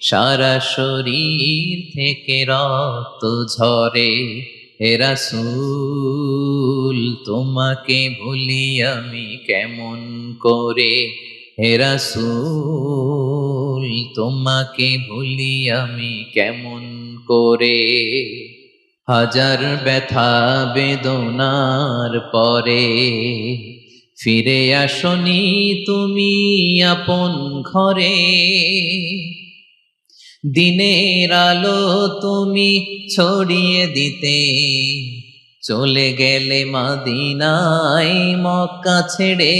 সারা শরীর থেকে রক্ত ঝরে। হে রাসূল তোমাকে ভুলি আমি কেমন করে, হে রাসূল তোমাকে ভুলি আমি কেমন করে। হাজার ব্যথা বেদনার পরে ফিরে আসনি তুমি আপন ঘরে, দিনের আলো তুমি ছড়িয়ে দিতে চলে গেলে মদিনায় মক্কা ছেড়ে।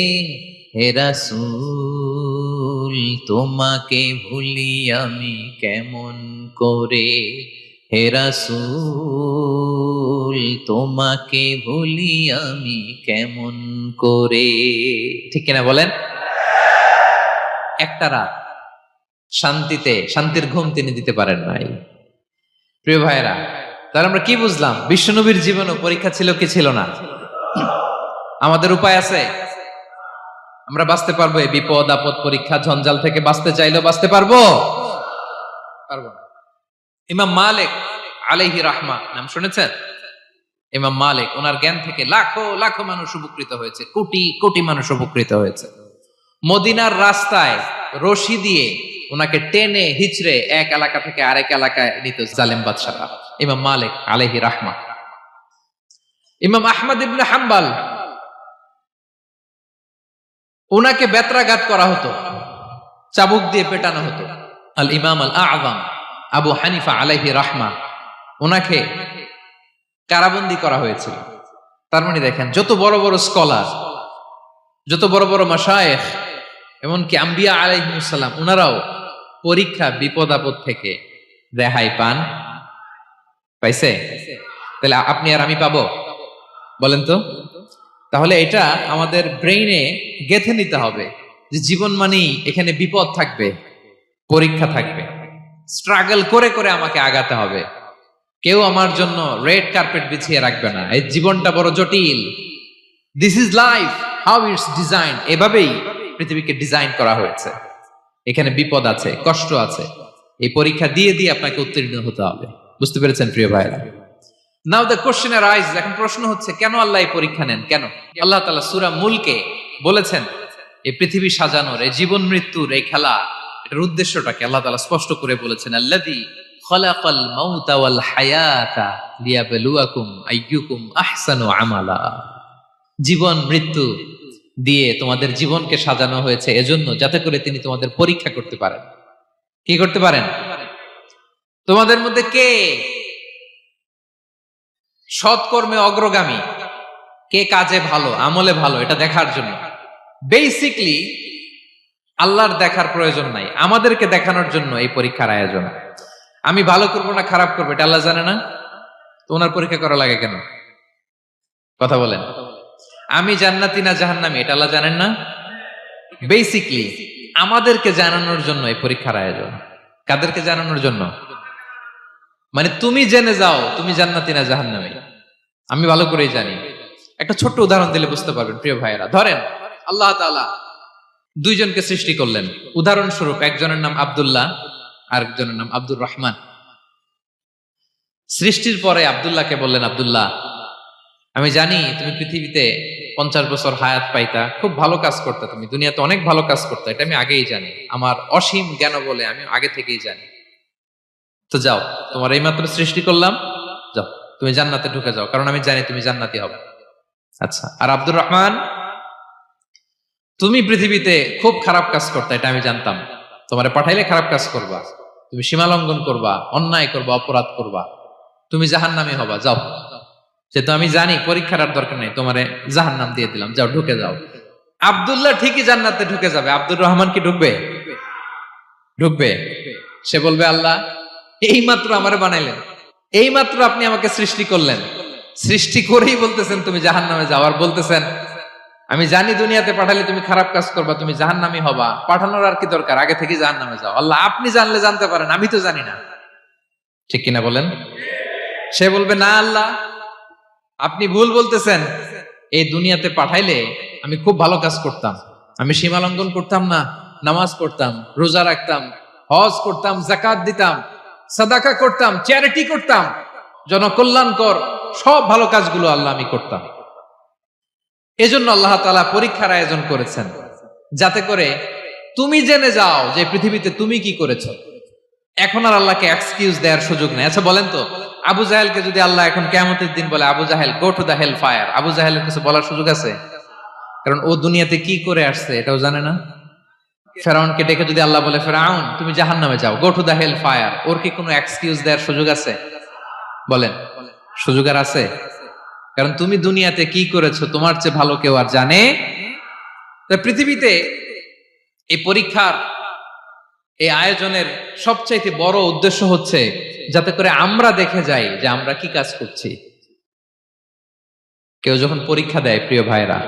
হে রাসূল তোমাকে ভুলি আমি কেমন করে, হে রাসূল তোমাকে ভুলি আমি কেমন করে। ঠিক কিনা বলেন? একটা রাত শান্তিতে, শান্তির ঘুম তিনি দিতে পারেন নাই। প্রিয় ভাইরা, তাহলে আমরা কি বুঝলাম? বিশ্বনবীর জীবনও পরীক্ষা ছিল কি ছিল না? আমাদের উপায় আছে? আমরা বাঁচতে পারবো এই বিপদ আপদ পরীক্ষা ঝঞ্ঝাল থেকে? বাঁচতে চাইলেও বাঁচতে পারবো? পারবো না। ইমাম মালিক আলাইহি রাহমা নাম শুনেছেন? ইমাম মালিক, ওনার জ্ঞান থেকে লাখো লাখো মানুষ উপকৃত হয়েছে, কোটি কোটি মানুষ উপকৃত হয়েছে। মদিনার রাস্তায় রশি দিয়ে ওনাকে টেনে হিচড়ে এক এলাকা থেকে আরেক এলাকায় নিত জালেম বাদশারা। ইমাম মালিক আলাইহি রাহমা। ইমাম আহমদ ইবনে হাম্বল, ওনাকে বেত্রাঘাত করা হতো, চাবুক দিয়ে পেটানো হতো। আল ইমাম আল আযম আবু হানিফা আলাইহি রাহমা, ওনাকে কারাবন্দী করা হয়েছিল। তার মানে দেখেন, যত বড় বড় স্কলার, যত বড় বড় মাশায়েখ, এমনকি আম্বিয়া আলাইহিস সালাম, ওনারাও পরীক্ষা বিপদ আপদ থেকে রেহাই পান। পাইছে? তাহলে আপনি আর আমি পাবো? বলেন তো। তাহলে এটা আমাদের ব্রেইনে গেঁথে নিতে হবে যে জীবন মানেই এখানে বিপদ থাকবে, পরীক্ষা থাকবে, স্ট্রাগল করে করে আমাকে আগাতে হবে। কেউ আমার জন্য রেড কার্পেট বিছিয়ে রাখবে না। এই জীবনটা বড় জটিল। This is life, how it's design. এভাবেই পৃথিবীকে ডিজাইন করা হয়েছে। এখানে বিপদ আছে, কষ্ট আছে। এই পরীক্ষা দিয়ে দিয়ে আপনাকে উত্তীর্ণ হতে হবে। বুঝতে পেরেছেন প্রিয় ভাইরা? নাও দ্য কোশ্চেন অ্যারাইজ, এখন প্রশ্ন হচ্ছে, কেন আল্লাহ এই পরীক্ষা নেন? কেন? আল্লাহ তাআলা সূরা মুলকে বলেছেন, এই পৃথিবী সাজানোর, এই জীবন মৃত্যুর এই খেলা, এটার উদ্দেশ্যটাকে আল্লাহ তাআলা স্পষ্ট করে বলেছেন। আল্লাযী খালাকাল মাউতা ওয়াল হায়াতা লিয়াবলুয়াকুম আইয়ুকুম আহসানু আমালা। জীবন মৃত্যু দিয়ে তোমাদের জীবনকে সাজানো হয়েছে এজন্য, যাতে করে তিনি তোমাদের পরীক্ষা করতে পারেন। কি করতে পারেন? তোমাদের মধ্যে কে সৎকর্মে অগ্রগামী, কে কাজে ভালো, আমলে ভালো, এটা দেখার জন্য। বেসিকলি আল্লাহর দেখার প্রয়োজন নাই, আমাদেরকে দেখানোর জন্য এই পরীক্ষার আয়োজন। আমি ভালো করবো না খারাপ করবো এটা আল্লাহ জানে না, তো ওনার পরীক্ষা করা লাগে কেন? কথা বলেন। আমি জান্নাতি না জাহান্নামী এটা আল্লাহ জানেন না? বেসিকলি আমাদেরকে জানানোর জন্য এই পরীক্ষার আয়োজন। কাদেরকে জানানোর জন্য? মানে তুমি জেনে যাও তুমি জান্নাতি না জাহান্নামী, আমি ভালো করেই জানি। একটা ছোট্ট উদাহরণ দিলে বুঝতে পারবেন প্রিয় ভাইয়েরা। ধরেন আল্লাহ তাআলা দুইজনকে সৃষ্টি করলেন। উদাহরণস্বরূপ একজনের নাম আব্দুল্লাহ আর একজনের নাম আব্দুর রহমান। সৃষ্টির পরে আব্দুল্লাহকে বললেন, আব্দুল্লাহ আমি জানি তুমি পৃথিবীতে 50 বছর হায়াত পাইতা, খুব ভালো কাজ করতে, তুমি দুনিয়াতে অনেক ভালো কাজ করতে, এটা আমি আগেই জানি, আমার অসীম জ্ঞান বলে আমি আগে থেকেই জানি। তো যাও, তোমার এইমাত্র সৃষ্টি করলাম, যাও তুমি জান্নাতে ঢুকে যাও, কারণ আমি জানি তুমি জান্নাতি হবে। আচ্ছা, আর আব্দুর রহমান তুমি পৃথিবীতে খুব খারাপ কাজ করতে, এটা আমি জানতাম, তোমারে পাঠাইলে খারাপ কাজ করবা, তুমি সীমা লঙ্ঘন করবা, অন্যায় করবা, অপরাধ করবা, তুমি জাহান্নামী হবা, যাও। যেহেতু আমি জানি পরীক্ষার আর দরকার নেই, তোমারে জাহান্নাম দিয়ে দিলাম, যাও ঢুকে যাও। আব্দুল্লাহ ঠিকই জান্নাতে ঢুকে যাবে, আব্দুর রহমান কি ঢুকবে? ঢুকবে। সে বলবে, আল্লাহ এইমাত্র আমারে বানাইলেন, এইমাত্র আপনি আমাকে সৃষ্টি করলেন, সৃষ্টি করেই বলতেছেন তুমি জাহান্নামে যাও, আর বলতেছেন আমি জানি দুনিয়াতে পাঠালে তুমি খারাপ কাজ করবা, তুমি জাহান্নামী হবা, পাঠানোর আর কি দরকার, আগে থেকে জাহান্নামে যাও। আল্লাহ আপনি জানলে জানতে পারেন, আমি তো জানি না। ঠিক কিনা বলেন? সে বলবে, না আল্লাহ আপনি ভুল বলতেছেন, এই দুনিয়াতে পাঠাইলে আমি খুব ভালো কাজ করতাম, আমি সীমা লঙ্ঘন করতাম না, নামাজ পড়তাম, রোজা রাখতাম, হজ করতাম, যাকাত দিতাম, সাদাকা করতাম, চ্যারিটি করতাম, জনকল্যাণকর সব ভালো কাজগুলো আল্লাহ আমি করতাম। এজন্য আল্লাহ তাআলা পরীক্ষার আয়োজন করেছেন, যাতে করে তুমি জেনে যাও যে পৃথিবীতে তুমি কি করেছো। এখন আর আল্লাহকে এক্সকিউজ দেওয়ার সুযোগ নেই। আচ্ছা বলেন তো, আবু জাহেলকে যদি আল্লাহ এখন কিয়ামতের দিন বলে, Abu Jahl go to the hell fire, আবু জাহেলের কিছু বলার সুযোগ আছে? কারণ ও দুনিয়াতে কি করে আসছে এটাও জানে না। ফেরাউনকে ডেকে যদি আল্লাহ বলে, ফেরাউন তুমি জাহান্নামে যাও, গো টু দা হেল ফায়ার, ওর কি কোনো এক্সকিউজ দেওয়ার সুযোগ আছে? বলেন, সুযোগ আর আছে? কারণ তুমি দুনিয়াতে কি করেছো তোমার চেয়ে ভালো কেউ আর জানে। পৃথিবীতে এই পরীক্ষার এই আয়োজনের সবচাইতে বড় উদ্দেশ্য হচ্ছে যাতে করে আমরা দেখে যাই যে আমরা কি কাজ করছি। কেউ যখন পরীক্ষা দেয় প্রিয় ভাইরা,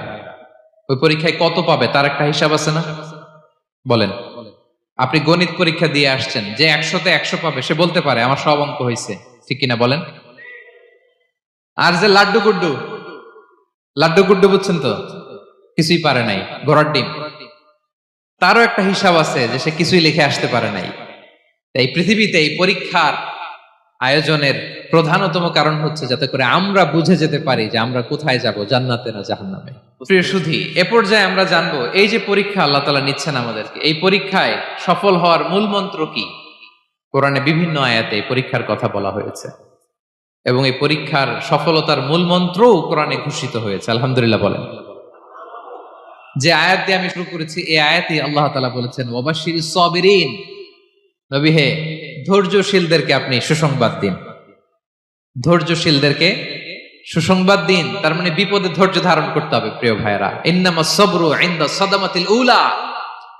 ওই পরীক্ষায় কত পাবে তার একটা হিসাব আছে না? বলেন, আপনি গণিত পরীক্ষা দিয়ে আসছেন, যে 100-তে 100 পাবে সে বলতে পারে আমার সব অঙ্ক হয়েছে, ঠিক কিনা বলেন? আর যে লাড্ডু গুড্ডু বুঝছেন তো, কিছুই পারে নাই, ঘোড়ার ডিম, তারও একটা হিসাব আছে যে সে কিছুই লিখে আসতে পারে নাই। তাই পৃথিবীতে এই পরীক্ষার আয়োজনের প্রধানতম কারণ হচ্ছে যাতে করে আমরা বুঝে যেতে পারি যে আমরা কোথায় যাব, জান্নাতে না জাহান্নামে। প্রিয় সুধী, এ পর্যায়ে আমরা জানবো এই যে পরীক্ষা আল্লাহ তাআলা নিচ্ছেন আমাদেরকে, এই পরীক্ষায় সফল হওয়ার মূল মন্ত্র কি। কোরআনে বিভিন্ন আয়াতে এই পরীক্ষার কথা বলা হয়েছে এবং এই পরীক্ষার সফলতার মূল মন্ত্রও কোরআনে ঘোষিত হয়েছে। আলহামদুলিল্লাহ বলেন। যে আয়াত দিয়ে আমি শুরু করেছি এই আয়াতে আল্লাহ তাআলা বলেছেন, ওয়াবাশশিরিস সাবিরিন, নবী হে ধৈর্যশীলদেরকে আপনি সুসংবাদ দিন, ধৈর্যশীলদেরকে সুসংবাদ দিন। তার মানে বিপদে ধৈর্য ধারণ করতে হবে প্রিয় ভাইরা। ইন্নামাস সাবরু ইনদা সাদামাতিল উলা,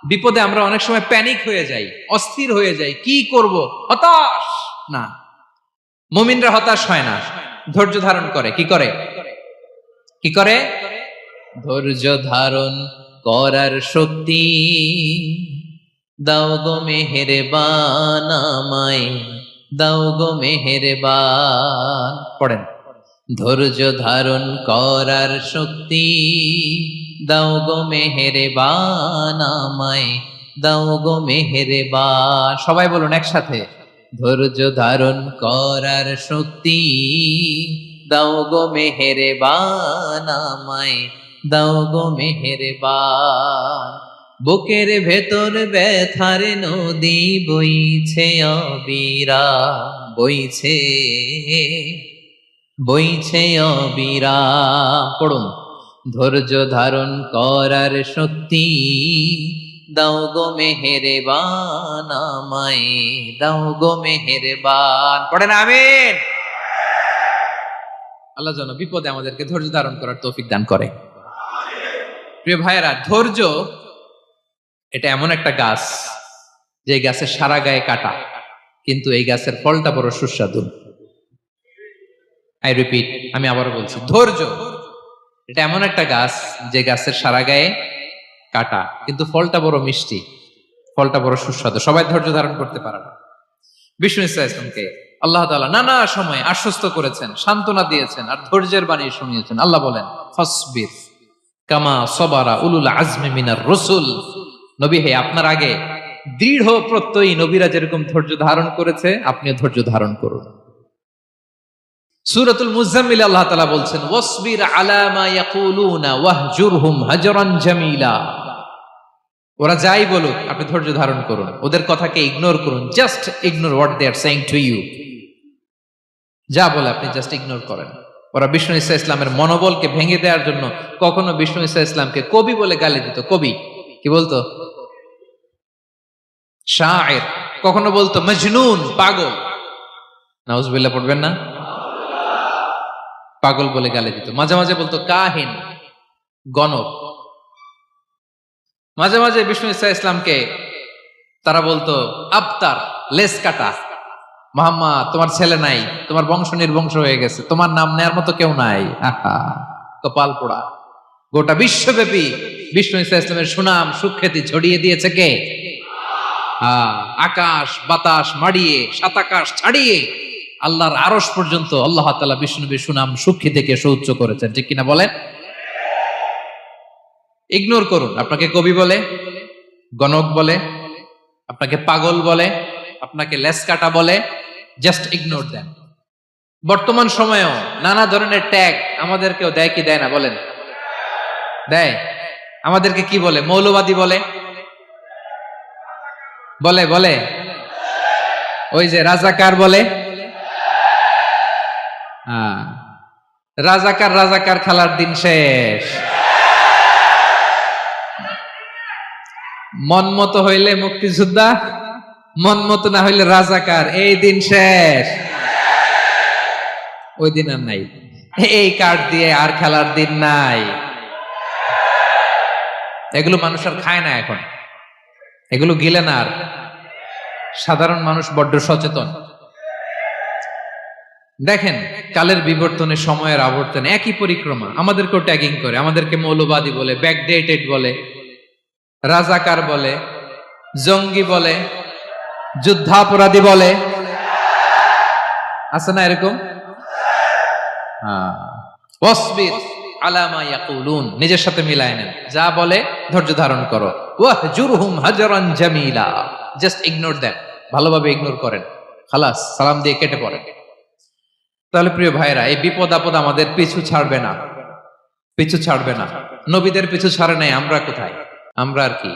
বিপদে আমরা অনেক সময় প্যানিক হয়ে যাই, অস্থির হয়ে যাই, কি করব, হতাশ না। মুমিনরা হতাশ হয় না, ধৈর্য ধারণ করে। কি করে? কি করে? ধৈর্য ধারণ করার শক্তি দাও গো মেহেরবান আমায়, দাও গো মেহেরবান। পড়েন, ধৈর্য ধারণ করার শক্তি দাও গো মেহেরবান আমায়, দাও গো মেহেরবান। সবাই বলুন একসাথে, ধৈর্য ধারণ করার শক্তি দাও গো মেহেরবান আমায়, দাও গো মেহেরবান। বুকের ভেতর ব্যথার নদী বইছে অবিরাম, বইছে বইছে অবিরাম। পড়ুন, ধৈর্য ধারণ করার শক্তি দাও গো মেহেরবান আমায়, দাও গো মেহেরবান। পড়েন আমিন। আল্লাহ যেন বিপদে আমাদেরকে ধৈর্য ধারণ করার তৌফিক দান করে। প্রিয় ভাইয়েরা, ধৈর্য এটা এমন একটা গাছ যে গাছের সারা গায়ে কাটা, কিন্তু এই গাছের ফলটা বড় সুস্বাদু। আই রিপিট, আমি আবার বলছি, ধৈর্য। এটা এমন একটা গাছ যে গাছের সারা গায়ে কাটা, কিন্তু ফলটা বড় মিষ্টি, ফলটা বড় সুস্বাদু। সবাই ধৈর্য ধারণ করতে পারে না। বিষ্ণু ইসা ইসলামকে আল্লাহ তাআলা নানা সময় আশ্বস্ত করেছেন, সান্ত্বনা দিয়েছেন, আর ধৈর্যের বাণী শুনিয়েছেন। আল্লাহ বলেন, ফাসবির কামা সবারা উলুল আজমি মিনার রাসূল। নবী হে, আপনার আগে দৃঢ় প্রত্যয়ী নবীরা যেরকম ধৈর্য ধারণ করেছে, আপনিও ধৈর্য ধারণ করুন। সূরাতুল মুজাম্মিল আল্লাহ তাআলা বলছেন, ওয়াসবির আলা মা ইয়াকুলুনা ওয়াহজুরহুম হাজরান জামিলা। ওরা যাই বলুক, আপনি ধৈর্য ধারণ করুন, ওদের কথাকে ইগনোর করুন। Just ignore what they are saying to you. যা বলে আপনি জাস্ট ইগনোর করেন। ওরা বিষ্ণু ইসা ইসলামের মনোবলকে ভেঙে দেওয়ার জন্য কখনো বিষ্ণু ইসা ইসলামকে কবি বলে গালি দিত। কবি কি বলতো? শায়ের। কখনো বলতো মজনুন, পাগল। নাউজুবিল্লাহ পড়বেন না? পাগল বলে গালি দিত। মাঝে মাঝে বলতো কাহিন, গণক। মাঝে মাঝে বিষ্ণু ইসা ইসলামকে তারা বলতো আবতার, লেস কাটা। মুহাম্মদ, তোমার ছেলে নাই, তোমার বংশ নির্বংশ হয়ে গেছে, তোমার নাম নেয়ার মতো কেউ নাই। আহা, কপাল পোড়া। গোটা বিশ্বব্যাপী বিষ্ণু ইসা ইসলামের সুনাম সুখ্যাতি ছড়িয়ে দিয়েছে কে? আকাশ বাতাস মাড়িয়ে, সাত আকাশ ছাড়িয়ে আল্লাহর আরশ পর্যন্ত আল্লাহ তাআলা বিষ্ণুনবীর সুনাম সুখ্যাতিকে সুউচ্চ করেছেন। ঠিক কিনা বলেন? ইগনোর করুন। আপনাকে কবি বলে, গণক বলে, আপনাকে পাগল বলে, আপনাকে লেসকাটা বলে, জাস্ট ইগনোর দেন। বর্তমান সময়েও নানা ধরনের ট্যাগ আমাদেরকেও দেয় কি দেয় না বলেন? দেয়। আমাদেরকে কি বলে? মৌলবাদী বলে, বলে বলে ওই যে রাজাকার বলে। রাজাকার রাজাকার খেলার দিন শেষ। মন মতো হইলে মুক্তিযোদ্ধা, মন মতো না হইলে রাজাকার, এই দিন শেষ। ওই দিন আর নাই। এই কার্ড দিয়ে আর খেলার দিন নাই। এগুলো মানুষ আর খায় না এখন, এগুলো গিলে না আর। সাধারণ মানুষ বড্ড সচেতন। দেখেন, কালের বিবর্তনে, সময়ের আবর্তনে একই পরিক্রমা আমাদেরকেও ট্যাগিং করে। আমাদেরকে মৌলবাদী বলে, ব্যাকডেটেড বলে, রাজাকার বলে, জঙ্গি বলে, যুদ্ধাপরাধী বলে। আছে না এরকম? ওয়াসবির আলা মা ইয়াকুলুন, নিজের সাথে মিলায় নেন। যা বলে ধৈর্য ধারণ করো। ওয়াহজুরহুম হাজরান জামিলা, জাস্ট ইগনোর দেন, ভালোভাবে ইগনোর করেন। খালাস, সালাম দিয়ে কেটে পড়েন। তাহলে প্রিয় ভাইরা, এই বিপদ আপদ আমাদের পিছু ছাড়বে না, পিছু ছাড়বে না। নবীদের পিছু ছাড়ে নাই, আমরা কোথায়? আমরা আর কি?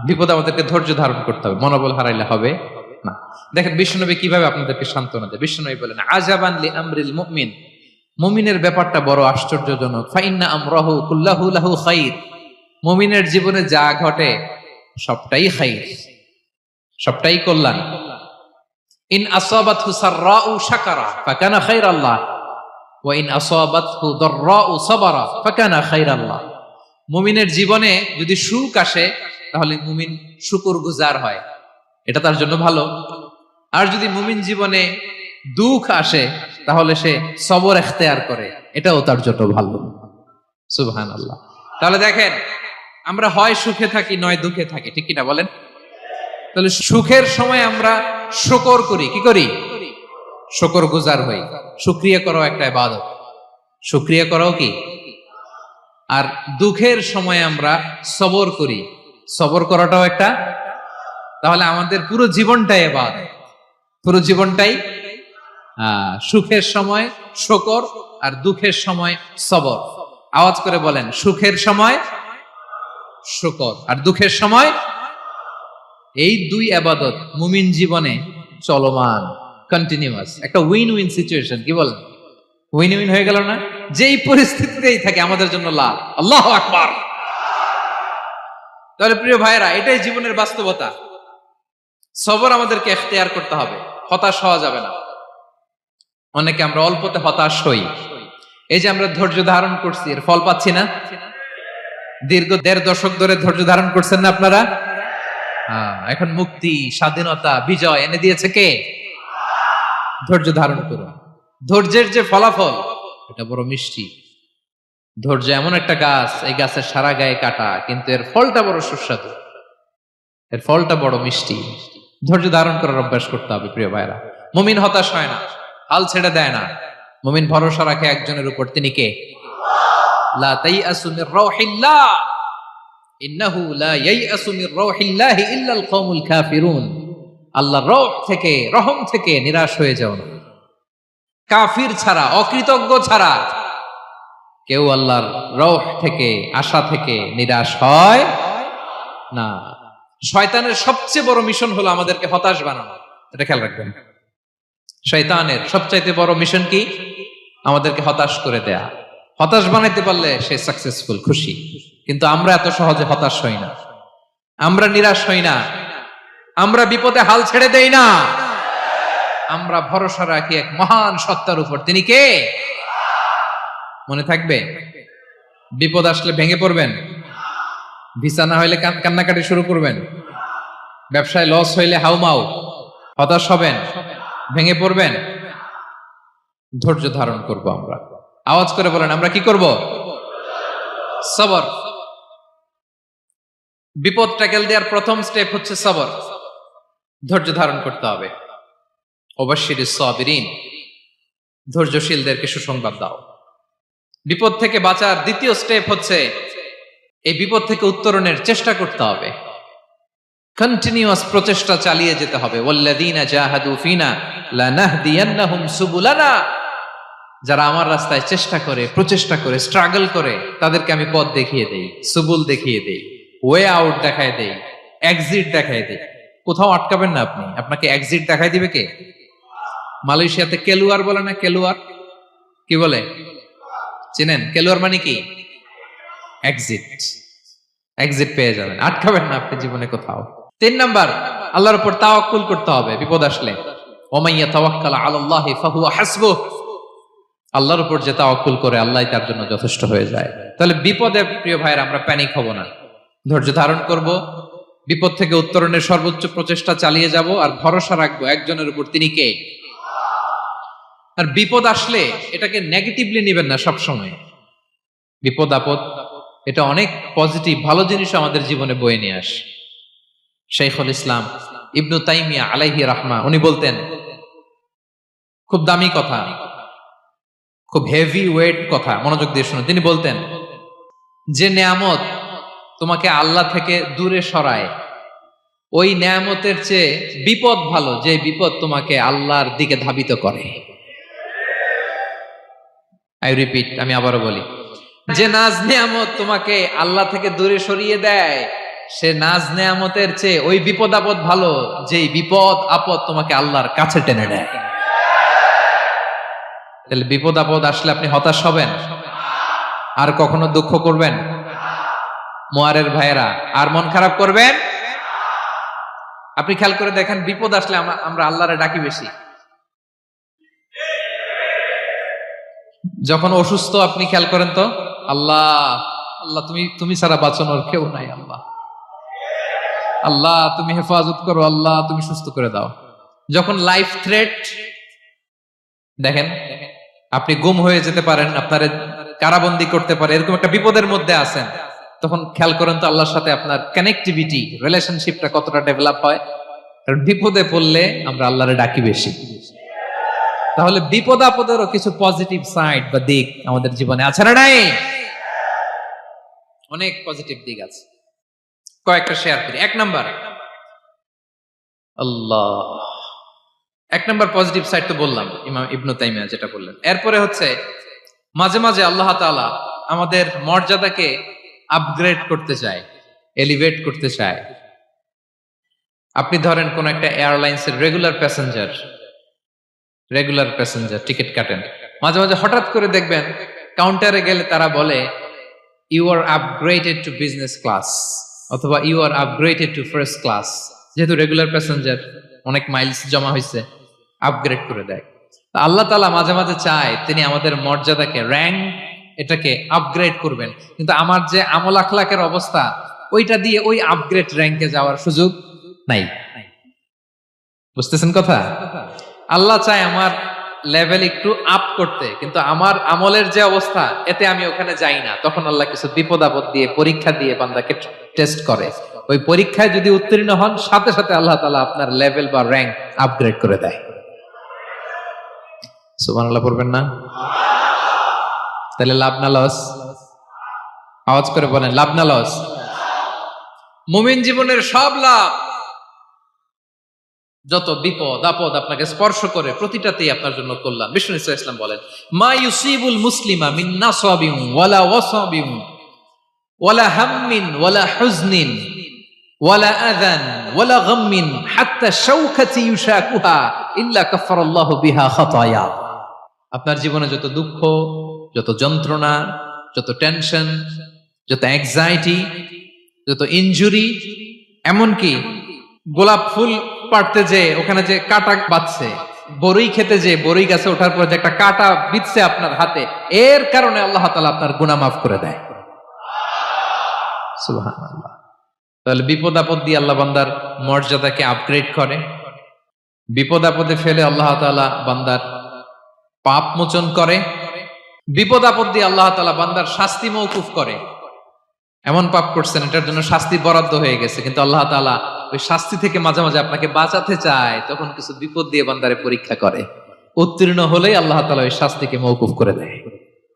বিপদ আমাদেরকে ধৈর্য ধারণ করতে হবে, মনোবল হারাইলে হবে না। দেখেন বিশ্বনবী কিভাবে আপনাদেরকে সান্ত্বনা দেয়। বিশ্বনবী বলেন, আজাবান লি আমরিল মুমিন, মুমিনের ব্যাপারটা বড় আশ্চর্যজনক। ফাইন্না আমরাহু কুল্লাহু লাহু খাইর, মুমিনের জীবনে যা ঘটে সবটাই খাইর, সবটাই কল্যাণ। ইন আসাবাতহু সাররাউ শাকারা ফাকানা খাইরাল্লাহ ওয়া ইন আসাবাতহু দাররাউ সাবারা ফাকানা খাইরাল্লাহ। মুমিনের জীবনে যদি সুখ আসে, তাহলে মুমিন শুকরগুজার হয়, এটা তার জন্য ভালো। আর যদি মুমিন জীবনে দুঃখ আসে, তাহলে সে সবর ইখতিয়ার করে, এটাও তার জন্য ভালো। সুবহানাল্লাহ। তাহলে দেখেন, আমরা হয় সুখে থাকি নয় দুঃখে থাকি, ঠিক কিনা বলেন? তাহলে সুখের সময় আমরা শুকর করি, কি করি? শুকরগুজার হই। শুকরিয়া করাও একটা ইবাদত, শুকরিয়া করাও কি? আর দুঃখের সময় আমরা সবর করি, সবর করাটাও একটা। তাহলে আমাদের পুরো জীবনটাই ইবাদত, পুরো জীবনটাই। সুখের সময় শুকর আর দুঃখের সময় সবর। আওয়াজ করে বলেন, সুখের সময় শুকর আর দুঃখের সময়। এই দুই ইবাদত মুমিন জীবনে চলমান, কন্টিনিউয়াস, একটা উইন উইন সিচুয়েশন। কি বলেন? উইন উইন হয়ে গেল না? যেই পরিস্থিতিতেই থাকে আমাদের জন্য লাভ। আল্লাহু আকবার। তাহলে প্রিয় ভাইরা, এটাই জীবনের বাস্তবতা। সবর আমাদেরকে ইখতিয়ার করতে হবে, হতাশ হওয়া যাবে না। অনেকে আমরা অল্পতে হতাশ হই। এই যে আমরা ধৈর্য ধারণ করছি, এর ফল পাচ্ছি না। দীর্ঘ ১.৫ দশক ধরে ধৈর্য ধারণ করছেন না আপনারা? এখন মুক্তি, স্বাধীনতা, বিজয় এনে দিয়েছে কে? ধৈর্য ধারণ করুন। ধৈর্যের যে ফলাফল এটা বড় মিষ্টি। ধৈর্য এমন একটা গাছ, এই গাছের সারা গায়ে কাটা, কিন্তু এর ফলটা বড় সুস্বাদু, এর ফলটা বড় মিষ্টি। ধৈর্য ধারণ করার অভ্যাস করতে হবে প্রিয় ভাইরা। মুমিন হতাশ হয় না, হাল ছেড়ে দেয় না। মুমিন ভরসা রাখে একজনের উপর, তিনি কে? লা তাইআসু মির রাউহিল্লাহ ইন্নাহু লা ইয়াইআসু মির রাউহিল্লাহি ইল্লাল কওমুল কাফিরুন। আল্লাহর রহ থেকে, রহম থেকে নিরাশ হয়ে যাও না। কাফির ছাড়া, অকৃতজ্ঞ ছাড়া কেউ আল্লাহর রহ থেকে, আশা থেকে নিরাশ হয় না। শয়তানের সবচেয়ে বড় মিশন হলো আমাদেরকে হতাশ বানানো, এটা খেয়াল রাখবেন। শয়তানের সবচাইতে বড় মিশন কি? আমাদেরকে হতাশ করে দেয়া। হতাশ বানাইতে পারলে সে সাকসেসফুল, খুশি। কিন্তু আমরা এত সহজে হতাশ হই না, আমরা নিরাশ হই না, আমরা বিপদে হাল ছেড়ে দেই না। আমরা ভরসা রাখি এক মহান সত্তার উপর, তিনি কে? মনে থাকবে, বিপদ আসলে ভেঙে পড়বেন, ভিসা না হইলে কান্নাকাটি শুরু করবেন, ব্যবসায় লস হইলে হাউমাউ, হতাশ হবেন, ভেঙে পড়বেন। ধৈর্য ধারণ করব আমরা। আওয়াজ করে বলেন, আমরা কি করব? সবর। বিপদ ট্যাকেল দেওয়ার প্রথম স্টেপ হচ্ছে সবর, ধৈর্য ধারণ করতে হবে। ওয়াবাশশিরিস সাবিরিন, ধৈর্যশীলদেরকে সুসংবাদ দাও। বিপদ থেকে বাঁচার দ্বিতীয় স্টেপ হচ্ছে এই বিপদ থেকে উত্তরণের চেষ্টা করতে হবে। কন্টিনিউয়াস প্রচেষ্টা চালিয়ে যেতে হবে। ওয়াল্লাযীনা জাহাদু ফিনা লানাহদিয়ান্নাহুম সুবুলানা, যারা আমার রাস্তায় চেষ্টা করে, প্রচেষ্টা করে, স্ট্রাগল করে, তাদেরকে আমি পথ দেখিয়ে দেই, সুবুল দেখিয়ে দেই, ওয়ে আউট দেখায় দেই, এক্সিট দেখায় দেই। কোথাও আটকাবেন না আপনি, আপনাকে এক্সিট দেখায় দিবে কে? মালয়েশিয়াতে কেলুয়ার বলে না? কেলুয়ার কি বলে চেনেন? কেলুয়ার মানে কি? এক্সিট। এক্সিট পেয়ে যাবেন, আটকাবেন না আপনি জীবনে কোথাও। 3 নাম্বার, আল্লাহর উপর তাওয়াক্কুল করতে হবে বিপদ আসলে। ওমাইয়া তাওয়াক্কাল আলাল্লাহি ফাহুয়া হাসবুহ, আল্লাহর উপর যে তাওয়াক্কুল করে আল্লাহই তার জন্য যথেষ্ট হয়ে যায়। তাহলে বিপদে প্রিয় ভাইরা আমরা প্যানিক হব না, ধৈর্য ধারণ করব, বিপদ থেকে উত্তরণের সর্বোচ্চ প্রচেষ্টা চালিয়ে যাব, আর ভরসা রাখবো একজনের উপর, তিনি কে? আর বিপদ আসলে এটাকে নেগেটিভলি নেবেন না সব সময়। বিপদ আপদ এটা অনেক পজিটিভ, ভালো জিনিস আমাদের জীবনে বয়ে নিয়ে আসে। শাইখুল ইসলাম ইবনু তাইমিয়া আলাইহি রাহমা, উনি বলতেন, খুব দামি কথা, খুব হেভি ওয়েট কথা, মনোযোগ দিয়ে শুনুন। তিনি বলতেন, যে নেয়ামত তোমাকে আল্লাহ থেকে দূরে সরায়, ওই নেয়ামতের চেয়ে বিপদ ভালো, যে বিপদ তোমাকে আল্লাহর দিকে ধাবিত করে। আই রিপিট, আমি আবারও বলি, যে নাজ নেয়ামত তোমাকে আল্লাহ থেকে দূরে সরিয়ে দেয়, সে নাজ নেয়ামতের চেয়ে ওই বিপদ আপদ ভালো, যেই বিপদ আপদ তোমাকে আল্লাহর কাছে টেনে নেয়। তাহলে বিপদ আপদ আসলে আপনি হতাশ হবেন? আর কখনো দুঃখ করবেন? মোয়ারের ভাইয়েরা, আর মন খারাপ করবেন? আপনি খেয়াল করে দেখেন, বিপদ আসলে আমরা আল্লাহরে ডাকি বেশি। যখন অসুস্থ আপনি খেয়াল করেন তো, আল্লাহ আল্লাহ তুমি ছাড়া বাঁচানোর কেউ নাই, আল্লাহ আল্লাহ তুমি হেফাজত করো, আল্লাহ তুমি সুস্থ করে দাও। যখন লাইফ থ্রেট, দেখেন আপনি গুম হয়ে যেতে পারেন, আপনার কারাবন্দী করতে পারে, এরকম একটা বিপদের মধ্যে আছেন, তখন খেয়াল করেন তো আল্লাহর সাথে আপনার কানেক্টিভিটি, রিলেশনশিপটা কতটা ডেভেলপ হয়। কারণ বিপদে পড়লে আমরা আল্লাহরে ডাকি বেশি। তাহলে বিপদ আপদেরও কিছু পজিটিভ সাইড বা দিক আমাদের জীবনে আছে না নাই? অনেক পজিটিভ দিক আছে, কয়েকটা শেয়ার করি। 1 নাম্বার, আল্লাহ, 1 নাম্বার পজিটিভ সাইড তো বললাম, ইমাম ইবনু তাইমিয়া যেটা বললেন। এরপরে হচ্ছে মাঝে মাঝে আল্লাহ তাআলা আমাদের মর্যাদাকে আপগ্রেড করতে চায়, এলিভেট করতে চায়। আপনি ধরেন কোন একটা এয়ারলাইন্সের রেগুলার প্যাসেঞ্জার টিকিট কাটেন, মাঝে মাঝে হঠাৎ করে দেখবেন কাউন্টারে গেলে তারা বলে, you are upgraded to business class, অথবা you are upgraded to first class. যেহেতু রেগুলার প্যাসেঞ্জার, অনেক মাইলস জমা হয়েছে, আপগ্রেড করে দেয়। আল্লাহ তাআলা মাঝে মাঝে চায় তিনি আমাদের মর্যাদাকে, র্যাঙ্ক, এটাকে আপগ্রেড করবেন। কিন্তু আমার যে আমল আখলাকের অবস্থা, ওইটা দিয়ে ওই আপগ্রেড র্যাঙ্কে যাওয়ার সুযোগ নাই। বুঝতেছেন কথা? আল্লাহ চায় আমার লেভেল একটু আপ করতে, কিন্তু আমার আমলের যে অবস্থা এতে আমি ওখানে যাই না। তখন আল্লাহ কিছু বিপদ আপদ দিয়ে, পরীক্ষা দিয়ে বান্দাকে টেস্ট করে। ওই পরীক্ষায় যদি উত্তীর্ণ হন, সাথে সাথে আল্লাহ তাআলা আপনার লেভেল বা র্যাঙ্ক আপগ্রেড করে দেয়। সুবহানাল্লাহ পড়বেন না? তাহলে লাভ না লস? আওয়াজ করে বলেন, লাভ না লস? মুমিন জীবনের সব লাভ। যত বিপদ আপদ আপনাকে স্পর্শ করে প্রতিটাতেই আপনার জন্য কল্যাণ। বিষ্ণু ইসা ইসলাম বলেন, মা ইউসিবুল মুসলিমা মিন নাসাবিন ওয়ালা ওয়াসাবিন ওয়ালা হাম্মিন ওয়ালা হুজনিন ওয়ালা আযান ওয়ালা গাম্মিন হাত্তা শাওকাতি ইউশাকুহা ইল্লা কাফফারাল্লাহু বিহা খাতায়া। আপনার জীবনে যত দুঃখ, যত যন্ত্রণা, যত টেনশন, যত অ্যাংজাইটি, যত ইনজুরি, এমনকি গোলাপ ফুল পাড়তে যে ওখানে যে কাটা বাঁধছে, বরই খেতে যে বরই গাছে ওঠার পর যে একটা কাটা বিঁধছে আপনার হাতে, এর কারণে আল্লাহ তাআলা আপনার গুনাহ মাফ করে দেয়। সুবহানাল্লাহ। তাহলে বিপদ আপদ দিয়ে আল্লাহ বান্দার মর্যাদাকে আপগ্রেড করে। বিপদ আপদে ফেলে আল্লাহ তাআলা বান্দার পাপ মোচন করে। বিপদ আপদ দিয়ে আল্লাহ তাআলা বান্দার শাস্তি মওকুফ করে। এমন পাপ করছেন এটার জন্য শাস্তি বরাদ্দ হয়ে গেছে, কিন্তু আল্লাহ তাআলা ওই শাস্তি থেকে মাঝে মাঝে আপনাকে বাঁচাতে চায়, তখন কিছু বিপদ দিয়ে বান্দারে পরীক্ষা করে। উত্তীর্ণ হলেই আল্লাহ তাআলা ওই শাস্তিকে মওকুফ করে দেয়।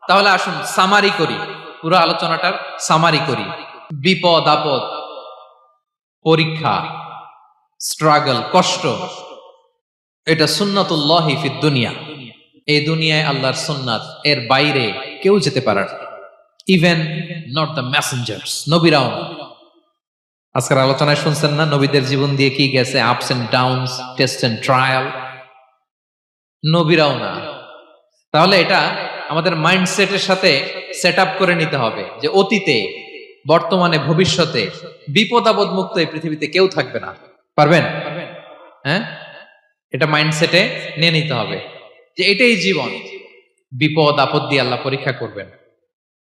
তাহলে আসুন সামারি করি, পুরো আলোচনাটার সামারি করি। বিপদ আপদ, পরীক্ষা, স্ট্রাগল, কষ্ট, এটা সুন্নাতুল্লাহি ফিদ দুনিয়া। এই দুনিয়ায় আল্লাহর সুন্নাত, এর বাইরে কেউ যেতে পারে না। ইভেন নট দ্য মেসেঞ্জার্স, নবীরাও না। আজকের আলোচনায় শুনছেন না নবীদের জীবন দিয়ে কি গেছে, ups and downs, test and trial. নবীরাও না। তাহলে এটা আমাদের মাইন্ডসেটের সাথে সেট আপ করে নিতে হবে যে অতীতে, বর্তমানে, ভবিষ্যতে বিপদ আপদ মুক্ত এই পৃথিবীতে কেউ থাকবে না। পারবেন? হ্যাঁ, এটা মাইন্ডসেটে নিয়ে নিতে হবে যে এটাই জীবন। বিপদ আপদ দিয়ে আল্লাহ পরীক্ষা করবেন।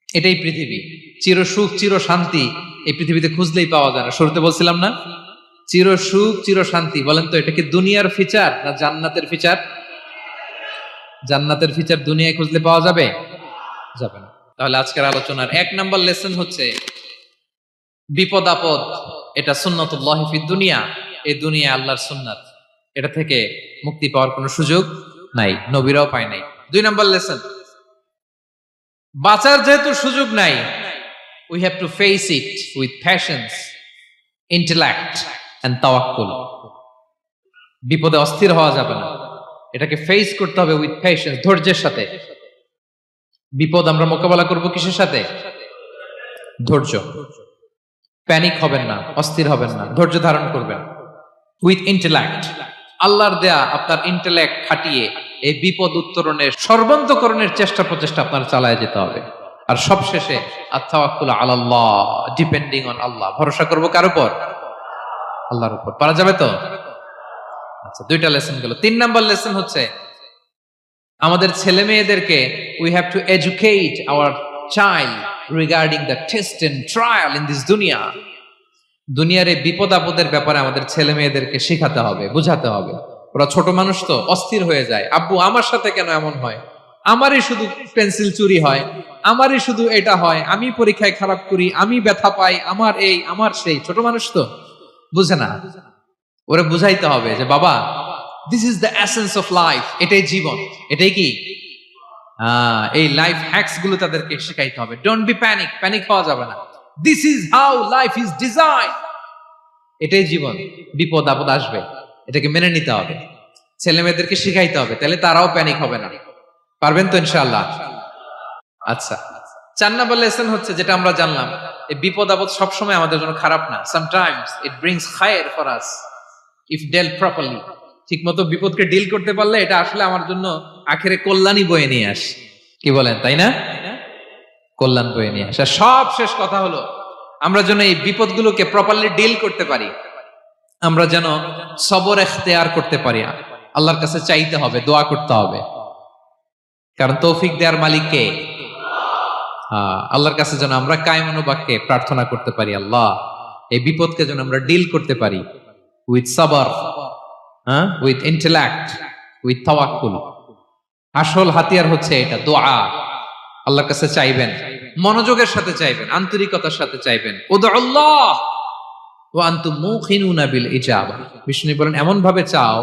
এটাই পৃথিবী। চির সুখ চির শান্তি এই পৃথিবীতে খুঁজলেই পাওয়া যায় না। শুরুতে বলছিলাম না, চির সুখ চির শান্তি। বলেন তো এটা কি দুনিয়ার ফিচার না জান্নাতের ফিচার? জান্নাতের ফিচার দুনিয়ায় খুঁজলে পাওয়া যাবে? যাবে না। তাহলে আজকের আলোচনার 1 নাম্বার লেসন হচ্ছে বিপদ আপদ এটা সুন্নাতুল্লাহি ফিদ দুনিয়া। এই দুনিয়া আল্লাহর সুন্নাত, এটা থেকে মুক্তি পাওয়ার কোনো সুযোগ নাই, নবীরাও পায় নাই। 2 নাম্বার লেসন, বাঁচার যেহেতু সুযোগ নাই, we have to face it with patience, intellect and tawakkul. বিপদে অস্থির হওয়া যাবে না, এটাকে ফেস করতে হবে উইথ পেশেন্স, ধৈর্যের সাথে। বিপদ আমরা মোকাবেলা করব কিসের সাথে? ধৈর্য। প্যানিক হবেন না, অস্থির হবেন না, ধৈর্য ধারণ করবেন। উইথ ইন্টেলেক্ট, আল্লাহর দেয়া আপনার ইন্টেলেক্ট খাটিয়ে এই বিপদ উত্তরণের সর্বান্তকরণের চেষ্টা প্রচেষ্টা আপনার চালায় যেতে হবে। আর সবশেষে আত-তাওয়াক্কুল আলাল্লাহ, ডিপেন্ডিং অন আল্লাহ, ভরসা করব কার উপর? আল্লাহর উপর। পারা যাবে তো? আচ্ছা, 2টা লেসন গেল। 3 নাম্বার লেসন হচ্ছে আমাদের ছেলে মেয়েদেরকে we have to educate our child regarding the test and trial in this দুনিয়া। দুনিয়ার এই বিপদ আপদের ব্যাপারে আমাদের ছেলে মেয়েদেরকে শেখাতে হবে, বুঝাতে হবে। ওরা ছোট মানুষ তো অস্থির হয়ে যায়, আব্বু আমার সাথে কেন এমন হয়, আমারই শুধু পেন্সিল চুরি হয়, আমারই শুধু এটা হয়, আমি পরীক্ষায় খারাপ করি, আমি ব্যথা পাই, আমার এই আমার সেই। ছোট মানুষ তো বুঝে না। ওরা বুঝাইতে হবে যে বাবা, this is the essence of life, এটাই জীবন। এটাই কি এই লাইফ হ্যাকস গুলো তাদেরকে শেখাইতে হবে। ডোন্ট বি প্যানিক, প্যানিক হওয়া যাবে না। This is how life is design, এটাই জীবন। বিপদ আপদ আসবে, এটাকে মেনে নিতে হবে, ছেলে মেয়েদেরকে শিখাইতে হবে, তাহলে তারাও প্যানিক হবে না। পারবেন তো ইনশাআল্লাহ? আচ্ছা, 4 নাম্বার লেসন হচ্ছে যেটা আমরা জানলাম, এই বিপদ আপদ সবসময় আমাদের জন্য খারাপ না। সামটাইমস ইট ব্রিংস খায়ের for us if dealt properly. ঠিক মতো বিপদকে ডিল করতে পারলে এটা আসলে আমার জন্য আখেরে কল্যাণই বয়ে নিয়ে আসে। কি বলেন, তাই না? কল্যাণ বয়ে নিয়ে আসে। সব শেষ কথা হলো আমরা যেন এই বিপদগুলোকে প্রপারলি ডিল করতে পারি, আমরা যেন সবর ইখতিয়ার করতে পারি। আল্লাহর কাছে চাইতে হবে, দোয়া করতে হবে, কারণ তৌফিক দেওয়ার মালিক কে? আল্লাহর কাছে যেন আমরা কায়মানুবাক্যে প্রার্থনা করতে পারি, আল্লাহ এই বিপদকে যেন আমরা ডিল করতে পারি, উইথ সাবার, উইথ ইন্টেলেক্ট, উইথ তাওয়াক্কুল। আসল হাতিয়ার হচ্ছে এটা, দোয়া। আল্লাহর কাছে চাইবেন, মনোযোগের সাথে চাইবেন, আন্তরিকতার সাথে চাইবেন। উদউল্লাহ ওয়া আনতুম মুখিনুনা বিল ইজাবা। বিষ্ণু বলেন এমন ভাবে চাও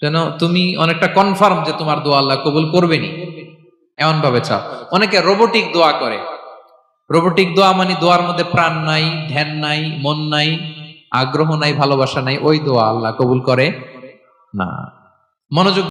যেন তুমি অনেকটা কনফার্ম যে তোমার দোয়া আল্লাহ কবুল করবেনই, এমন ভাবে চাও। অনেকে রোবোটিক দোয়া করে। রোবোটিক দোয়া মানে দোয়ার মধ্যে প্রাণ নাই, ধ্যান নাই, মন নাই, আগ্রহ নাই, ভালোবাসা নাই, ওই দোয়া আল্লাহ কবুল করে না। মনোযোগ